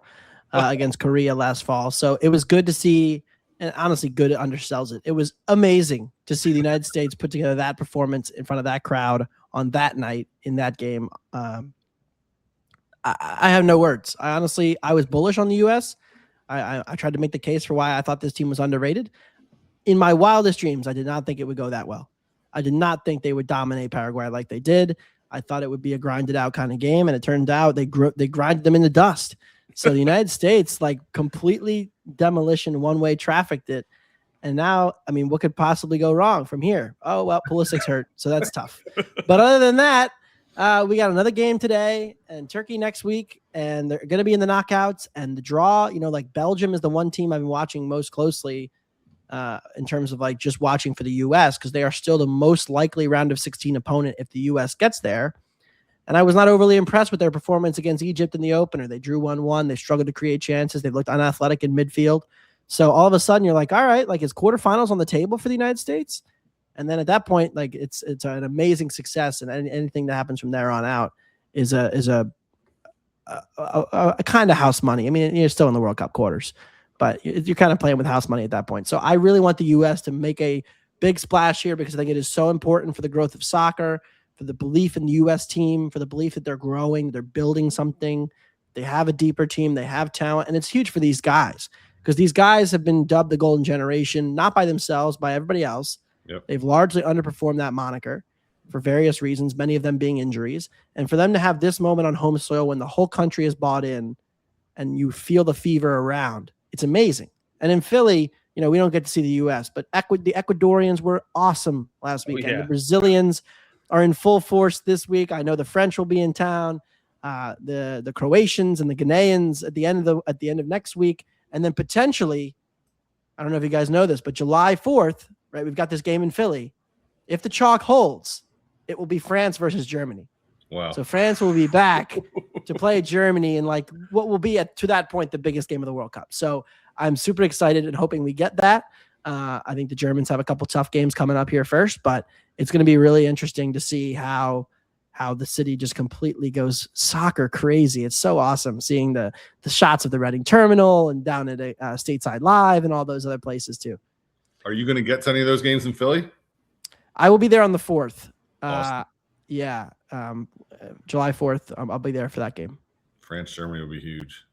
against Korea last fall. So it was good to see, and honestly, good undersells it. It was amazing to see the United States put together that performance in front of that crowd on that night in that game. I have no words. I was bullish on the U.S. I tried to make the case for why I thought this team was underrated. In my wildest dreams, I did not think it would go that well. I did not think they would dominate Paraguay like they did. I thought it would be a grinded out kind of game, and it turned out they grinded them in the dust. So the United States like completely demolition one-way trafficked it. And now, I mean, what could possibly go wrong from here? Oh, well, Pulisic's hurt, so that's tough. But other than that, we got another game today and Turkey next week, and they're going to be in the knockouts. And the draw, like Belgium is the one team I've been watching most closely in terms of like just watching for the U.S. because they are still the most likely round of 16 opponent if the U.S. gets there. And I was not overly impressed with their performance against Egypt in the opener. They drew 1-1. They struggled to create chances. They looked unathletic in midfield. So all of a sudden you're like, all right, like is quarterfinals on the table for the United States? And then at that point, like it's an amazing success, and anything that happens from there on out is a kind of house money. I mean, you're still in the World Cup quarters, but you're kind of playing with house money at that point. So I really want the U.S. to make a big splash here because I think it is so important for the growth of soccer, for the belief in the U.S. team, for the belief that they're growing, they're building something. They have a deeper team, they have talent, and it's huge for these guys because these guys have been dubbed the golden generation, not by themselves, by everybody else. Yep. They've largely underperformed that moniker for various reasons, many of them being injuries. And for them to have this moment on home soil when the whole country is bought in and you feel the fever around, it's amazing. And in Philly, we don't get to see the U.S., but the Ecuadorians were awesome last weekend. Yeah. The Brazilians are in full force this week. I know the French will be in town, the Croatians and the Ghanaians at the end of next week. And then potentially, I don't know if you guys know this, but July 4th, right? We've got this game in Philly. If the chalk holds, it will be France versus Germany. Wow. So France will be back to play Germany in like what will be to that point the biggest game of the World Cup. So I'm super excited and hoping we get that. I think the Germans have a couple tough games coming up here first, but it's going to be really interesting to see how the city just completely goes soccer crazy. It's so awesome seeing the shots of the Reading Terminal and down at Stateside Live and all those other places too. Are you going to get to any of those games in Philly? I will be there on the 4th. Awesome. Yeah. July 4th. I'll be there for that game. France, Germany will be huge.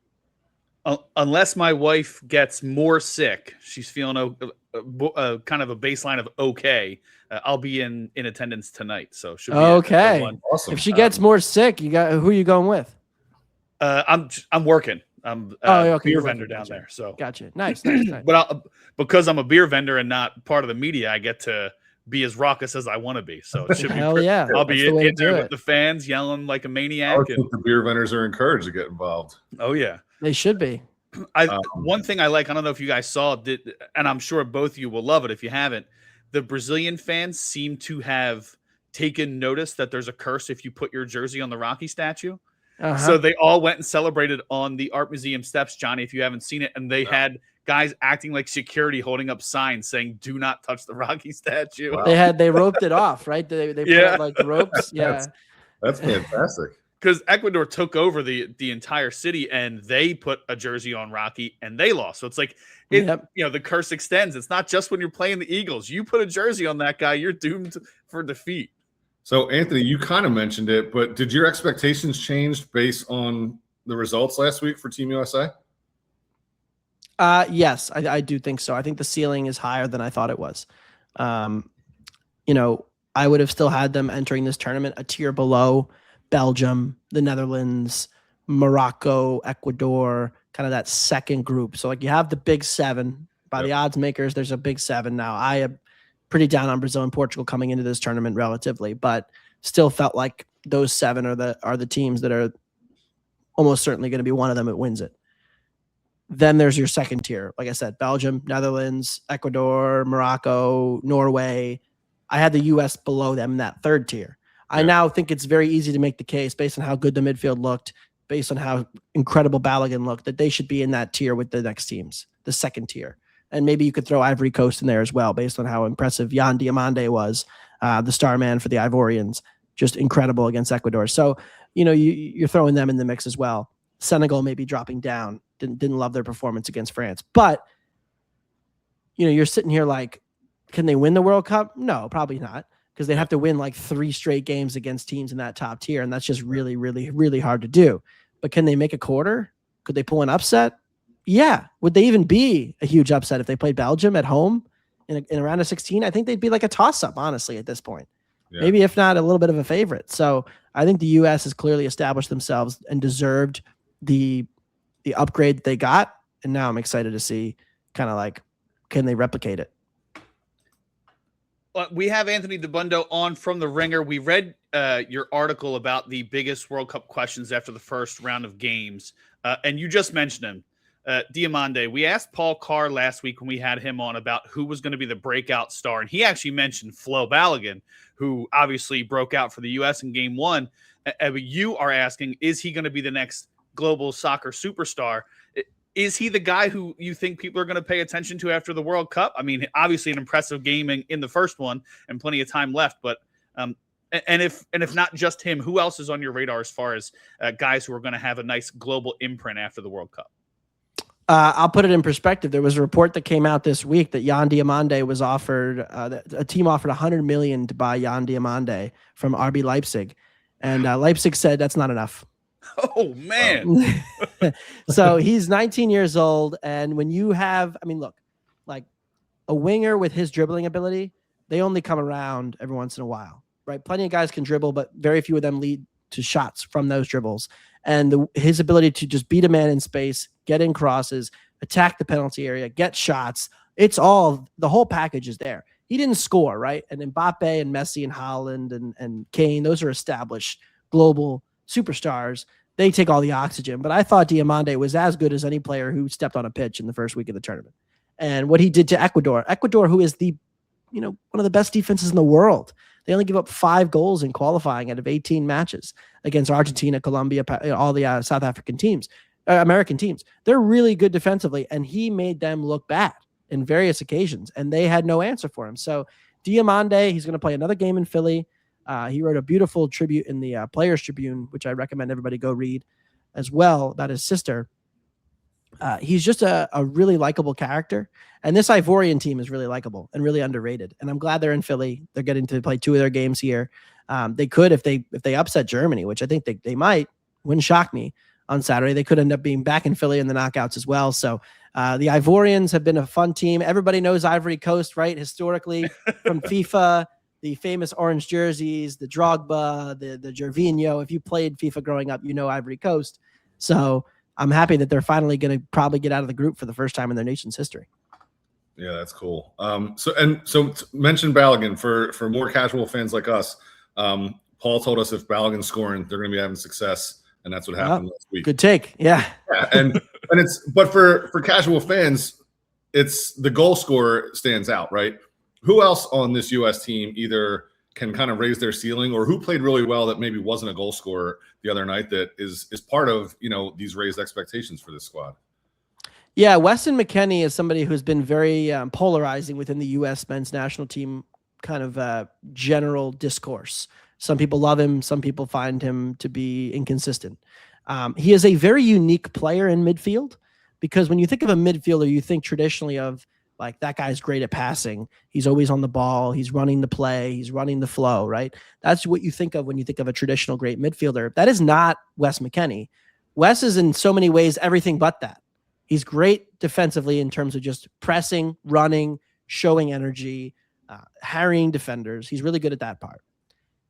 Unless my wife gets more sick, she's feeling kind of a baseline of okay. I'll be in attendance tonight, so she'll be okay. Awesome. If she gets more sick, who are you going with? I'm working. I'm a beer vendor down there, so gotcha. Nice. But because I'm a beer vendor and not part of the media, I get to be as raucous as I want to be. So it should be. Yeah. I'll be in there with the fans yelling like a maniac. I think the beer vendors are encouraged to get involved. Oh yeah, they should be. One thing I like, I don't know if you guys saw it, and I'm sure both of you will love it if you haven't. The Brazilian fans seem to have taken notice that there's a curse if you put your jersey on the Rocky statue. Uh-huh. So they all went and celebrated on the Art Museum steps, Johnny, if you haven't seen it. And they had guys acting like security holding up signs saying, do not touch the Rocky statue. Wow. They roped it off, right? They put out like ropes. Yeah. That's fantastic. Because Ecuador took over the entire city and they put a jersey on Rocky and they lost. So it's like, the curse extends. It's not just when you're playing the Eagles. You put a jersey on that guy, you're doomed for defeat. So, Anthony, you kind of mentioned it, but did your expectations change based on the results last week for Team USA? Yes, I do think so. I think the ceiling is higher than I thought it was. I would have still had them entering this tournament a tier below Belgium, the Netherlands, Morocco, Ecuador, kind of that second group. So like you have the big seven. By the odds makers, there's a big seven now. I am pretty down on Brazil and Portugal coming into this tournament relatively, but still felt like those seven are the teams that are almost certainly going to be one of them that wins it. Then there's your second tier. Like I said, Belgium, Netherlands, Ecuador, Morocco, Norway. I had the U.S. below them in that third tier. I now think it's very easy to make the case based on how good the midfield looked, based on how incredible Balogun looked, that they should be in that tier with the next teams, the second tier. And maybe you could throw Ivory Coast in there as well, based on how impressive Yan Diomande was, the star man for the Ivorians, just incredible against Ecuador. So, you're throwing them in the mix as well. Senegal maybe dropping down. Didn't love their performance against France. But, you're sitting here like, can they win the World Cup? No, probably not. Because they'd have to win like 3 straight games against teams in that top tier. And that's just really, really, really hard to do. But can they make a quarter? Could they pull an upset? Yeah. Would they even be a huge upset if they played Belgium at home in a round of 16, I think they'd be like a toss-up, honestly, at this point. Yeah. Maybe if not a little bit of a favorite. So I think the U.S. has clearly established themselves and deserved the upgrade that they got. And now I'm excited to see kind of like, can they replicate it? We have Anthony Dabbundo on from The Ringer. We read your article about the biggest World Cup questions after the first round of games, and you just mentioned him, Diamande. We asked Paul Carr last week when we had him on about who was going to be the breakout star, and he actually mentioned Flo Balogun, who obviously broke out for the U.S. in Game 1. You are asking, is he going to be the next global soccer superstar? Is he the guy who you think people are going to pay attention to after the World Cup? I mean, obviously an impressive game in the first one and plenty of time left. But and if not just him, who else is on your radar as far as guys who are going to have a nice global imprint after the World Cup? I'll put it in perspective. There was a report that came out this week that Jan Diamande was offered, a team offered $100 million to buy Jan Diamande from RB Leipzig. And Leipzig said that's not enough. Oh, man. So he's 19 years old. And when you have, I mean, look, like a winger with his dribbling ability, they only come around every once in a while, right? Plenty of guys can dribble, but very few of them lead to shots from those dribbles. And his ability to just beat a man in space, get in crosses, attack the penalty area, get shots, it's all, the whole package is there. He didn't score, right? And Mbappe and Messi and Haaland and Kane, those are established global superstars. They take all the oxygen. But I thought Diamande was as good as any player who stepped on a pitch in the first week of the tournament. And what he did to Ecuador, who is the, one of the best defenses in the world. They only give up 5 goals in qualifying out of 18 matches against Argentina, Colombia, all the South African teams, American teams. They're really good defensively, and he made them look bad in various occasions, and they had no answer for him. So Diamande, he's going to play another game in Philly. He wrote a beautiful tribute in the Players Tribune, which I recommend everybody go read as well, about his sister. He's just a really likable character. And this Ivorian team is really likable and really underrated. And I'm glad they're in Philly. They're getting to play 2 of their games here. They could, if they upset Germany, which I think they might, wouldn't shock me on Saturday. They could end up being back in Philly in the knockouts as well. So the Ivorians have been a fun team. Everybody knows Ivory Coast, right? Historically from FIFA, the famous orange jerseys, the Drogba, the Gervinho. If you played FIFA growing up, you know Ivory Coast. So I'm happy that they're finally going to probably get out of the group for the first time in their nation's history. Yeah, that's cool. So mention Balogun for more casual fans like us. Paul told us if Balogun's scoring, they're going to be having success, and that's what happened last week. Good take. Yeah. And but for casual fans, it's the goal scorer stands out, right? Who else on this U.S. team either can kind of raise their ceiling, or who played really well that maybe wasn't a goal scorer the other night that is part of these raised expectations for this squad? Yeah, Weston McKennie is somebody who's been very polarizing within the U.S. men's national team kind of general discourse. Some people love him. Some people find him to be inconsistent. He is a very unique player in midfield, because when you think of a midfielder, you think traditionally of like, that guy's great at passing. He's always on the ball. He's running the play. He's running the flow, right? That's what you think of when you think of a traditional great midfielder. That is not Wes McKennie. Wes is in so many ways everything but that. He's great defensively in terms of just pressing, running, showing energy, harrying defenders. He's really good at that part.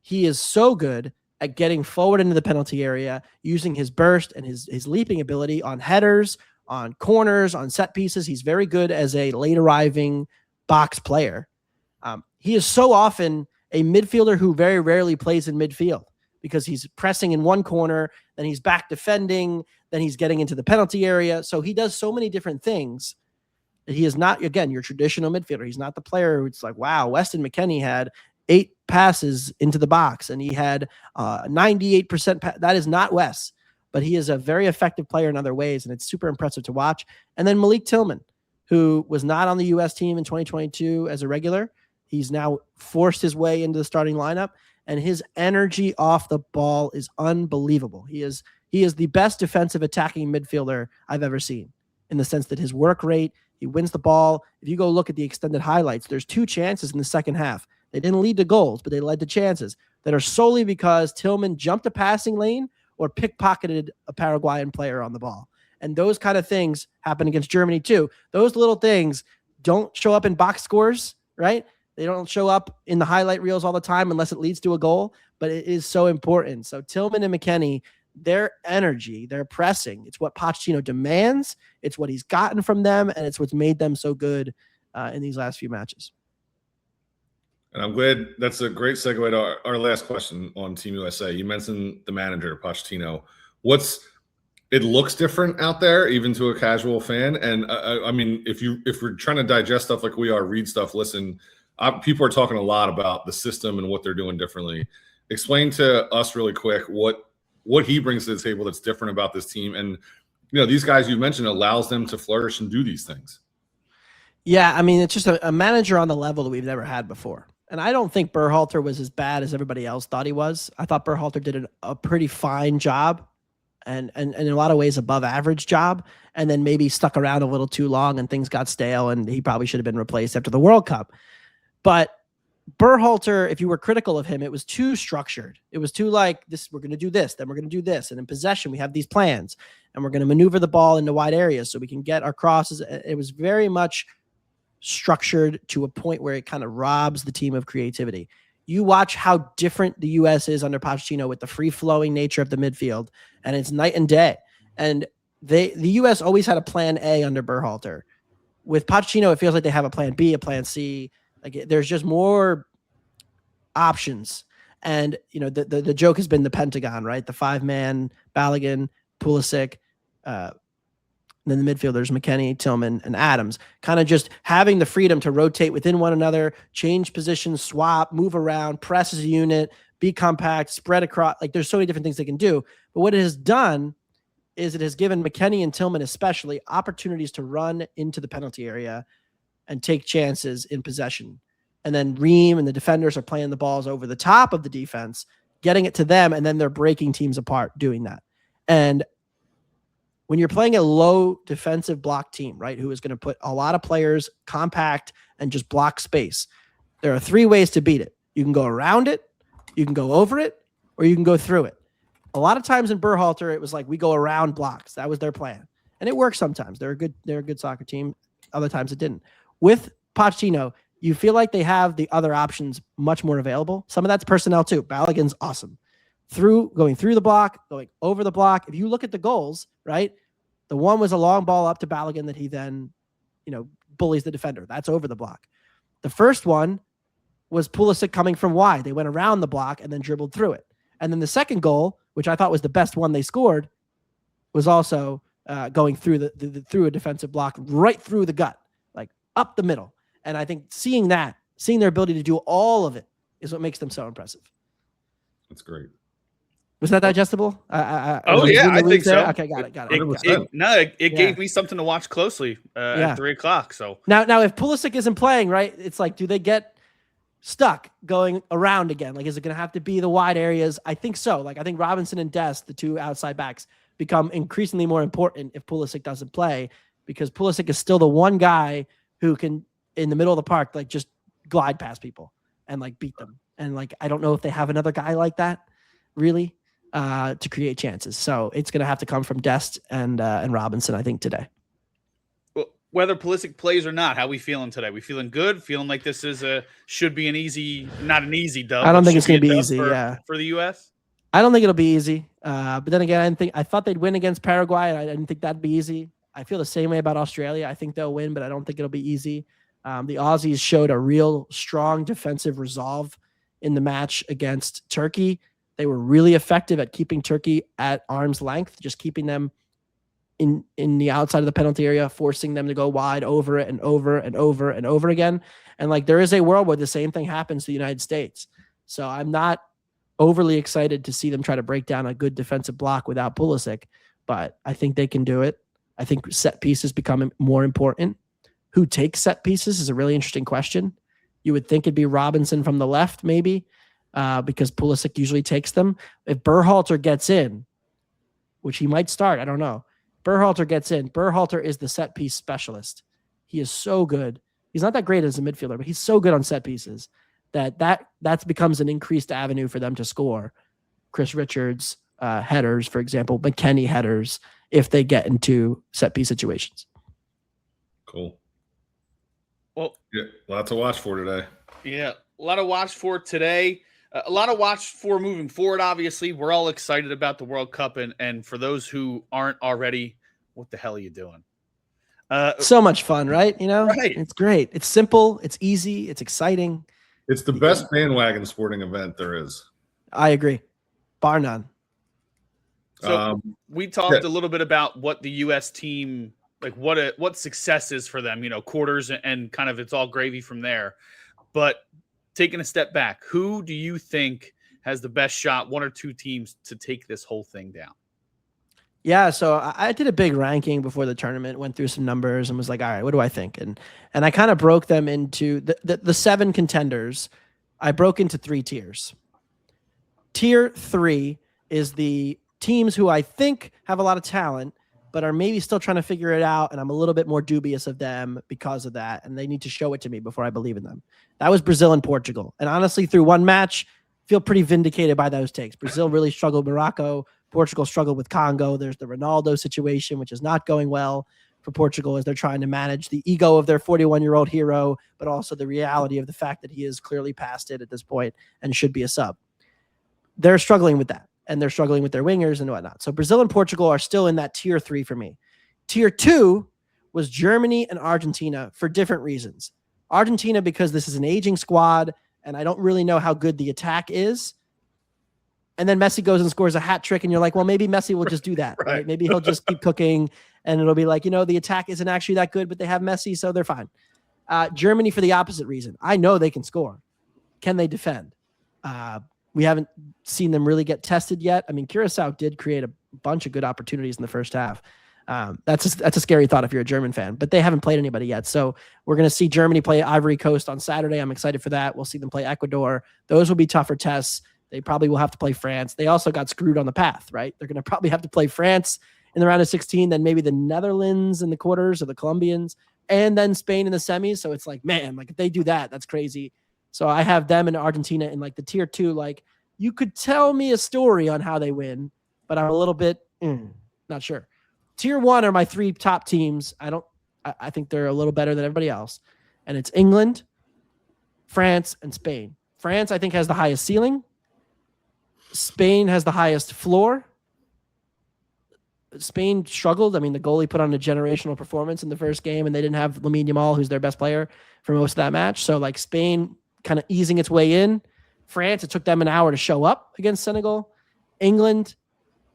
He is so good at getting forward into the penalty area, using his burst and his leaping ability on headers, on corners, on set pieces. He's very good as a late arriving box player. He is so often a midfielder who very rarely plays in midfield, because he's pressing in one corner, then he's back defending, then he's getting into the penalty area. So he does so many different things that he is not, again, your traditional midfielder. He's not the player who's like, wow, Weston McKennie had 8 passes into the box and he had 98%. That is not Wes. But he is a very effective player in other ways, and it's super impressive to watch. And then Malik Tillman, who was not on the U.S. team in 2022 as a regular. He's now forced his way into the starting lineup, and his energy off the ball is unbelievable. He is the best defensive attacking midfielder I've ever seen, in the sense that his work rate, he wins the ball. If you go look at the extended highlights, there's 2 chances in the second half. They didn't lead to goals, but they led to chances that are solely because Tillman jumped a passing lane or pickpocketed a Paraguayan player on the ball. And those kind of things happen against Germany too. Those little things don't show up in box scores, right? They don't show up in the highlight reels all the time unless it leads to a goal, but it is so important. So Tillman and McKennie, their energy, their pressing, it's what Pochettino demands. It's what he's gotten from them, and it's what's made them so good in these last few matches. And I'm glad that's a great segue to our last question on Team USA. You mentioned the manager, Pochettino. It looks different out there, even to a casual fan. And I mean, if we're trying to digest stuff like we are, read stuff, listen, people are talking a lot about the system and what they're doing differently. Explain to us really quick what he brings to the table that's different about this team. And, these guys you mentioned allows them to flourish and do these things. Yeah, I mean, it's just a manager on the level that we've never had before. And I don't think Berhalter was as bad as everybody else thought he was. I thought Berhalter did a pretty fine job and in a lot of ways above average job, and then maybe stuck around a little too long and things got stale and he probably should have been replaced after the World Cup. But Berhalter, if you were critical of him, it was too structured. It was too like this, we're going to do this, then we're going to do this. And in possession, we have these plans and we're going to maneuver the ball into wide areas so we can get our crosses. It was very much structured to a point where it kind of robs the team of creativity. You watch how different the U.S. is under Pochettino with the free-flowing nature of the midfield, and it's night and day. And the U.S. always had a plan A under Berhalter. With Pochettino, it feels like they have a plan B, a plan C. Like there's just more options. And the joke has been the Pentagon, right? The 5-man, Balogun, Pulisic, then the midfielders, McKennie, Tillman, and Adams, kind of just having the freedom to rotate within one another, change positions, swap, move around, press as a unit, be compact, spread across. Like there's so many different things they can do. But what it has done is it has given McKennie and Tillman especially opportunities to run into the penalty area and take chances in possession. And then Ream and the defenders are playing the balls over the top of the defense, getting it to them, and then they're breaking teams apart doing that. And when you're playing a low defensive block team, right, who is going to put a lot of players compact and just block space, there are 3 ways to beat it. You can go around it, you can go over it, or you can go through it. A lot of times in Berhalter, it was like we go around blocks. That was their plan. And it works sometimes. They're a good soccer team. Other times it didn't. With Pochettino, you feel like they have the other options much more available. Some of that's personnel too. Balogun's awesome. Going through the block, going over the block. If you look at the goals, right? The one was a long ball up to Balogun that he then, bullies the defender. That's over the block. The first one was Pulisic coming from wide. They went around the block and then dribbled through it. And then the second goal, which I thought was the best one they scored, was also going through through a defensive block, right through the gut, like up the middle. And I think seeing their ability to do all of it is what makes them so impressive. That's great. Was that digestible? I think so. Okay, got it. It gave me something to watch closely at 3:00. So now, if Pulisic isn't playing, right, it's like, do they get stuck going around again? Like, is it going to have to be the wide areas? I think so. Like, I think Robinson and Dest, the 2 outside backs, become increasingly more important if Pulisic doesn't play, because Pulisic is still the one guy who can, in the middle of the park, like just glide past people and like beat them. And like, I don't know if they have another guy like that, really. To create chances. So it's going to have to come from Dest and Robinson, I think, today. Well, whether Pulisic plays or not, how we feeling today? We feeling good? Feeling like this should be not an easy dub. I don't think it's going to be easy. For the U.S. I don't think it'll be easy. But then again, I thought they'd win against Paraguay, and I didn't think that'd be easy. I feel the same way about Australia. I think they'll win, but I don't think it'll be easy. The Aussies showed a real strong defensive resolve in the match against Turkey. They were really effective at keeping Turkey at arm's length, just keeping them in the outside of the penalty area, forcing them to go wide over it and over and over and over again. And like, there is a world where the same thing happens to the United States. So I'm not overly excited to see them try to break down a good defensive block without Pulisic, but I think they can do it. I think set pieces become more important. Who takes set pieces is a really interesting question. You would think it'd be Robinson from the left, maybe. Because Pulisic usually takes them. If Berhalter gets in, which he might start, I don't know. Berhalter gets in. Berhalter is the set piece specialist. He is so good. He's not that great as a midfielder, but he's so good on set pieces that becomes an increased avenue for them to score. Chris Richards headers, for example, McKennie headers, if they get into set piece situations. Cool. Well, yeah, lots to watch for today. Yeah, a lot of watch for today. A lot of watch for moving forward. Obviously, we're all excited about the World Cup, and for those who aren't already, what the hell are you doing? So much fun, right? Right. It's great. It's simple. It's easy. It's exciting. It's the best bandwagon sporting event there is. I agree, bar none. So we talked a little bit about what the U.S. team, like what success is for them. Quarters and kind of it's all gravy from there. But taking a step back, who do you think has the best shot, one or two teams, to take this whole thing down? Yeah, so I did a big ranking before the tournament, went through some numbers and was like, all right, what do I think? And I kind of broke them into the 7 contenders. I broke into 3 tiers. Tier 3 is the teams who I think have a lot of talent, but are maybe still trying to figure it out, and I'm a little bit more dubious of them because of that, and they need to show it to me before I believe in them. That was Brazil and Portugal. And honestly, through one match, feel pretty vindicated by those takes. Brazil really struggled with Morocco. Portugal struggled with Congo. There's the Ronaldo situation, which is not going well for Portugal as they're trying to manage the ego of their 41-year-old hero, but also the reality of the fact that he is clearly past it at this point and should be a sub. They're struggling with that, and they're struggling with their wingers and whatnot. So Brazil and Portugal are still in that tier 3 for me. Tier 2 was Germany and Argentina for different reasons. Argentina, because this is an aging squad, and I don't really know how good the attack is. And then Messi goes and scores a hat trick, and you're like, well, maybe Messi will just do that. Right? Maybe he'll just keep cooking, and it'll be like, the attack isn't actually that good, but they have Messi, so they're fine. Germany for the opposite reason. I know they can score. Can they defend? We haven't seen them really get tested yet. I mean, Curacao did create a bunch of good opportunities in the first half. That's a scary thought if you're a German fan, but they haven't played anybody yet. So we're going to see Germany play Ivory Coast on Saturday. I'm excited for that. We'll see them play Ecuador. Those will be tougher tests. They probably will have to play France. They also got screwed on the path, right? They're going to probably have to play France in the round of 16, then maybe the Netherlands in the quarters or the Colombians, and then Spain in the semis. So it's like, man, like if they do that, that's crazy. So I have them and Argentina in like the tier 2. Like you could tell me a story on how they win, but I'm a little bit not sure. Tier 1 are my 3 top teams. I think they're a little better than everybody else. And it's England, France, and Spain. France, I think, has the highest ceiling. Spain has the highest floor. Spain struggled. I mean, the goalie put on a generational performance in the first game, and they didn't have Lamine Yamal, who's their best player, for most of that match. So, like, Spain kind of easing its way in. France, it took them an hour to show up against Senegal. England,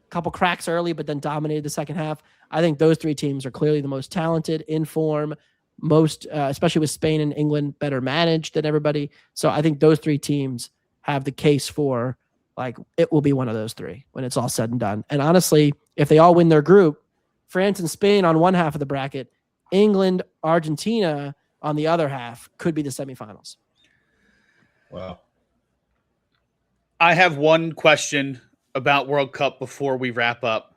a couple cracks early, but then dominated the second half. I think those 3 teams are clearly the most talented, in form, most, especially with Spain and England, better managed than everybody. So I think those 3 teams have the case for, like, it will be one of those 3 when it's all said and done. And honestly, if they all win their group, France and Spain on one half of the bracket, England, Argentina on the other half could be the semifinals. Wow. I have one question about World Cup before we wrap up.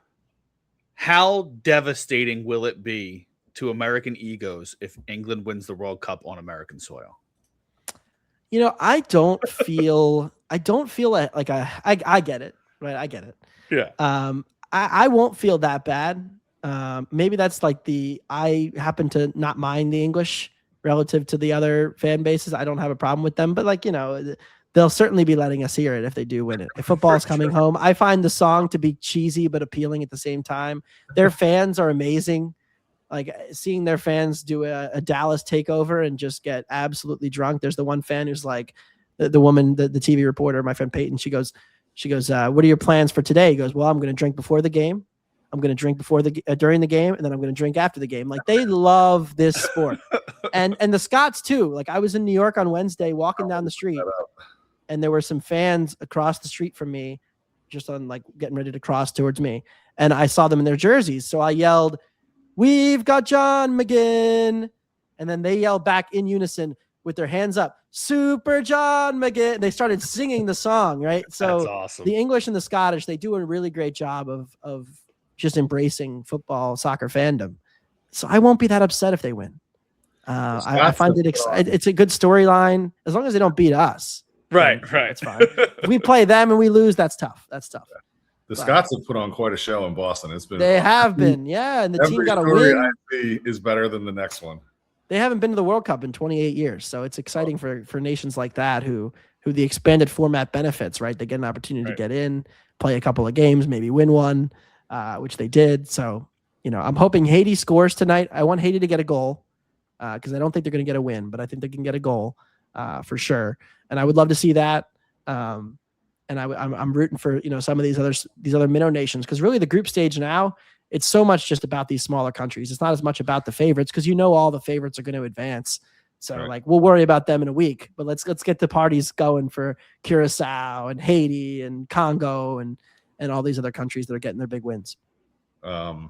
How devastating will it be to American egos if England wins the World Cup on American soil? I don't feel like I get it, right? I get it. Yeah. I won't feel that bad. Maybe that's like I happen to not mind the English relative to the other fan bases. I don't have a problem with them, but like, they'll certainly be letting us hear it if they do win it. If football's coming home, I find the song to be cheesy but appealing at the same time. Their fans are amazing. Like seeing their fans do a Dallas takeover and just get absolutely drunk. There's the one fan who's like the woman, the TV reporter, my friend Peyton. She goes, what are your plans for today? He goes, well, I'm going to drink before the game. I'm going to drink during the game, and then I'm going to drink after the game. Like they love this sport, and the Scots too. Like I was in New York on Wednesday, walking down the street, and there were some fans across the street from me, just on like getting ready to cross towards me, and I saw them in their jerseys. So I yelled, "We've got John McGinn," and then they yelled back in unison with their hands up, "Super John McGinn." They started singing the song, right? So that's awesome. The English and the Scottish, they do a really great job of just embracing football, soccer fandom. So I won't be that upset if they win. I find it's a good storyline as long as they don't beat us. Right. That's fine. If we play them and we lose, that's tough. The Scots have put on quite a show in Boston. It's been have been, yeah. And the team got a win. Is better than the next one. They haven't been to the World Cup in 28 years. So it's exciting for nations like that who the expanded format benefits, right? They get an opportunity to get in, play a couple of games, maybe win one, which they did. So, I'm hoping Haiti scores tonight. I want Haiti to get a goal because I don't think they're going to get a win, but I think they can get a goal for sure. And I would love to see that. And I'm rooting for, some of these other minnow nations, because really the group stage now, it's so much just about these smaller countries. It's not as much about the favorites, because all the favorites are going to advance. So we'll worry about them in a week, but let's get the parties going for Curacao and Haiti and Congo and all these other countries that are getting their big wins. All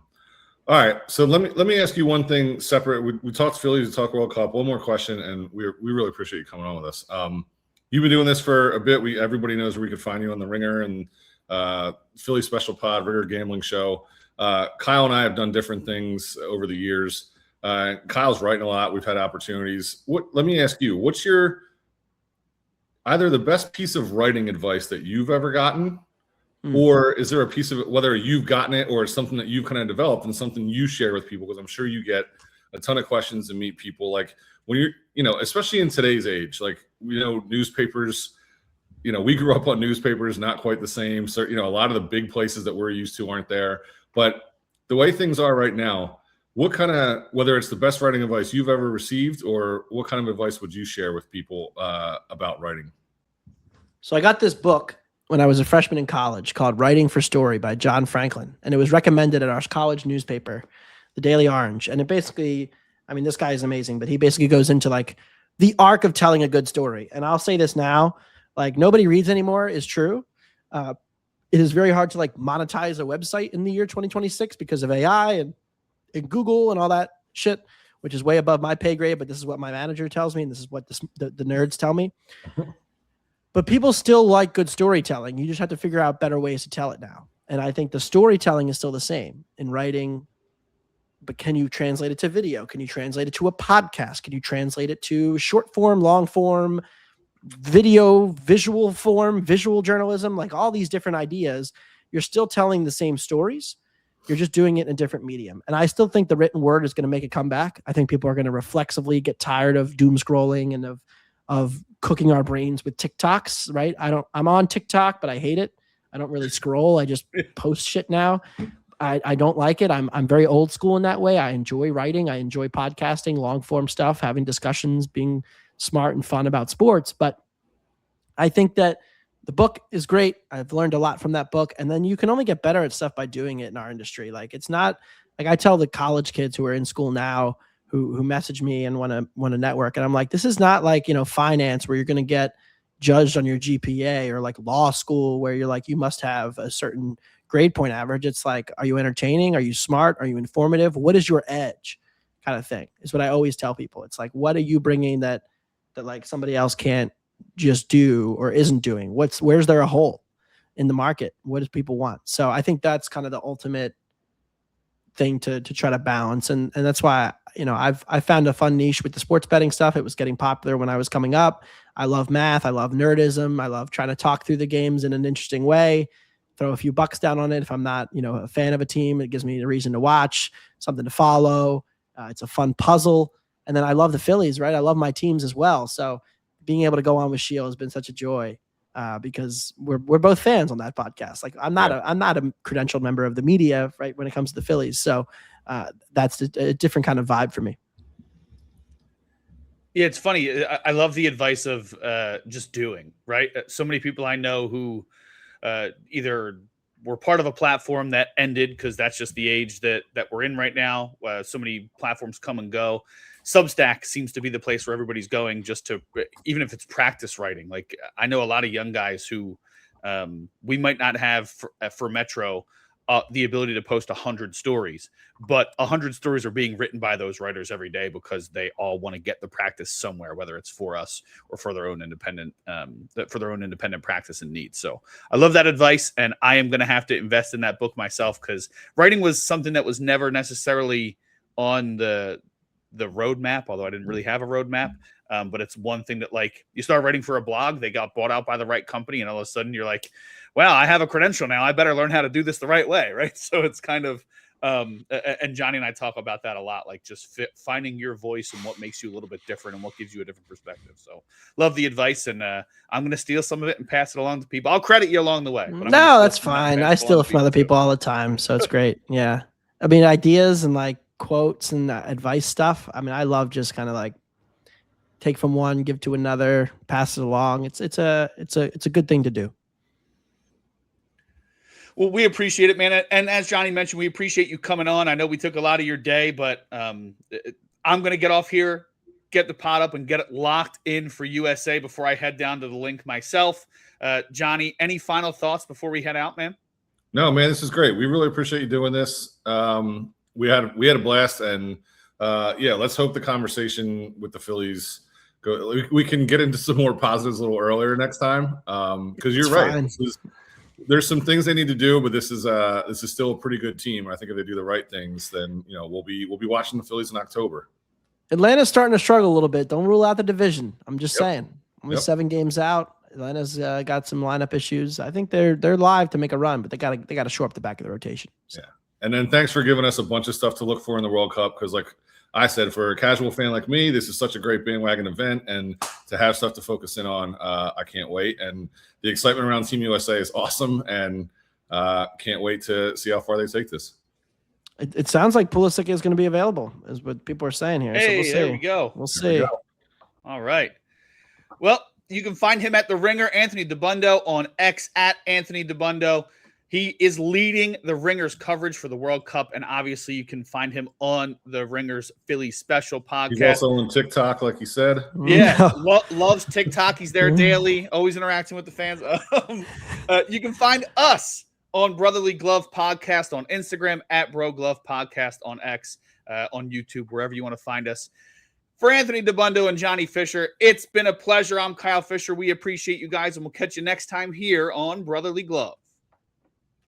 right. So let me ask you one thing separate. We talked Phillies, we talked World Cup. One more question, and we really appreciate you coming on with us. You've been doing this for a bit. Everybody knows where we could find you on the Ringer and Philly Special Pod, Ringer Gambling Show. Kyle and I have done different things over the years. Kyle's writing a lot. We've had opportunities. Let me ask you, what's your either the best piece of writing advice that you've ever gotten, or is there a piece of it, whether you've gotten it or it's something that you've kind of developed and something you share with people? Because I'm sure you get a ton of questions and meet people. Like when you're, especially in today's age, like, newspapers, we grew up on newspapers, not quite the same. So, a lot of the big places that we're used to aren't there. But the way things are right now, whether it's the best writing advice you've ever received, or what kind of advice would you share with people about writing? So I got this book when I was a freshman in college called Writing for Story by John Franklin. And it was recommended at our college newspaper, the Daily Orange. And it basically, this guy is amazing, but he basically goes into like the arc of telling a good story. And I'll say this now, like nobody reads anymore is true. It is very hard to like monetize a website in the year 2026 because of AI and Google and all that shit, which is way above my pay grade. But this is what my manager tells me, and this is what the nerds tell me. But people still like good storytelling. You just have to figure out better ways to tell it now. And I think the storytelling is still the same in writing. But can you translate it to video? Can you translate it to a podcast? Can you translate it to short form, long form, video, visual form, visual journalism? Like all these different ideas, you're still telling the same stories. You're just doing it in a different medium. And I still think the written word is going to make a comeback. I think people are going to reflexively get tired of doom scrolling and of cooking our brains with TikToks, right? I'm on TikTok, but I hate it. I don't really scroll. I just post shit now. I don't like it. I'm very old school in that way. I enjoy writing. I enjoy podcasting, long form stuff, having discussions, being smart and fun about sports. But I think that the book is great. I've learned a lot from that book. And then you can only get better at stuff by doing it in our industry. Like it's not like I tell the college kids who are in school now who message me and want to network. And I'm like, this is not like, finance where you're going to get judged on your GPA, or like law school where you're like, you must have a certain grade point average. It's like, are you entertaining? Are you smart? Are you informative? What is your edge? Kind of thing is what I always tell people. It's like, what are you bringing that like somebody else can't just do or isn't doing? Where's there a hole in the market? What does people want? So I think that's kind of the ultimate thing to try to balance. And that's why, I found a fun niche with the sports betting stuff. It was getting popular when I was coming up. I love math. I love nerdism. I love trying to talk through the games in an interesting way, throw a few bucks down on it. If I'm not, a fan of a team, it gives me a reason to watch, something to follow. It's a fun puzzle. And then I love the Phillies, right? I love my teams as well. So being able to go on with Sheil has been such a joy because we're both fans on that podcast. Like I'm not a credentialed member of the media, right, when it comes to the Phillies. So that's a different kind of vibe for me. Yeah, it's funny. I love the advice of just doing, right? So many people I know who either were part of a platform that ended because that's just the age that we're in right now. So many platforms come and go. Substack seems to be the place where everybody's going just to, even if it's practice writing. Like I know a lot of young guys who we might not have for Metro the ability to post 100 stories, but 100 stories are being written by those writers every day because they all want to get the practice somewhere, whether it's for us or for their own independent practice and needs. So I love that advice, and I am going to have to invest in that book myself because writing was something that was never necessarily on the roadmap, although I didn't really have a roadmap. But it's one thing that, like, you start writing for a blog, they got bought out by the right company, and all of a sudden you're like, well, I have a credential now. I better learn how to do this the right way, right? So it's kind of And Johnny and I talk about that a lot, like just finding your voice and what makes you a little bit different and what gives you a different perspective. So love the advice, and I'm going to steal some of it and pass it along to people. I'll credit you along the way. But no, that's fine. I steal it from other people all the time, so it's great. Yeah. I mean, ideas and like quotes and advice stuff. I mean, I love just kind of like take from one, give to another, pass it along. It's a good thing to do. Well, we appreciate it, man. And as Johnny mentioned, we appreciate you coming on. I know we took a lot of your day, but I'm going to get off here, get the pot up, and get it locked in for USA before I head down to the link myself. Johnny, any final thoughts before we head out, man? No, man, this is great. We really appreciate you doing this. We had a blast, and let's hope the conversation with the Phillies we can get into some more positives a little earlier next time. Because you're right. There's some things they need to do, but this is still a pretty good team. I think if they do the right things, then we'll be watching the Phillies in October. Atlanta's starting to struggle a little bit. Don't rule out the division. I'm just saying. Only 7 games out. Atlanta's got some lineup issues. I think they're live to make a run, but they got to shore up the back of the rotation. So. Yeah. And then thanks for giving us a bunch of stuff to look for in the World Cup, because like I said, for a casual fan like me, this is such a great bandwagon event, and to have stuff to focus in on, I can't wait. And the excitement around Team USA is awesome, and can't wait to see how far they take this. It sounds like Pulisic is going to be available, is what people are saying here. Hey, so we'll see. There we go. We'll see. All right. Well, you can find him at The Ringer, Anthony Dabbundo, on X at Anthony Dabbundo. He is leading the Ringer's coverage for the World Cup, and obviously you can find him on the Ringer's Philly special podcast. He's also on TikTok, like you said. Yeah, loves TikTok. He's there daily, always interacting with the fans. You can find us on Brotherly Glove Podcast on Instagram, at Bro Glove Podcast on X, on YouTube, wherever you want to find us. For Anthony Dabbundo and Johnny Fisher, it's been a pleasure. I'm Kyle Fisher. We appreciate you guys, and we'll catch you next time here on Brotherly Glove.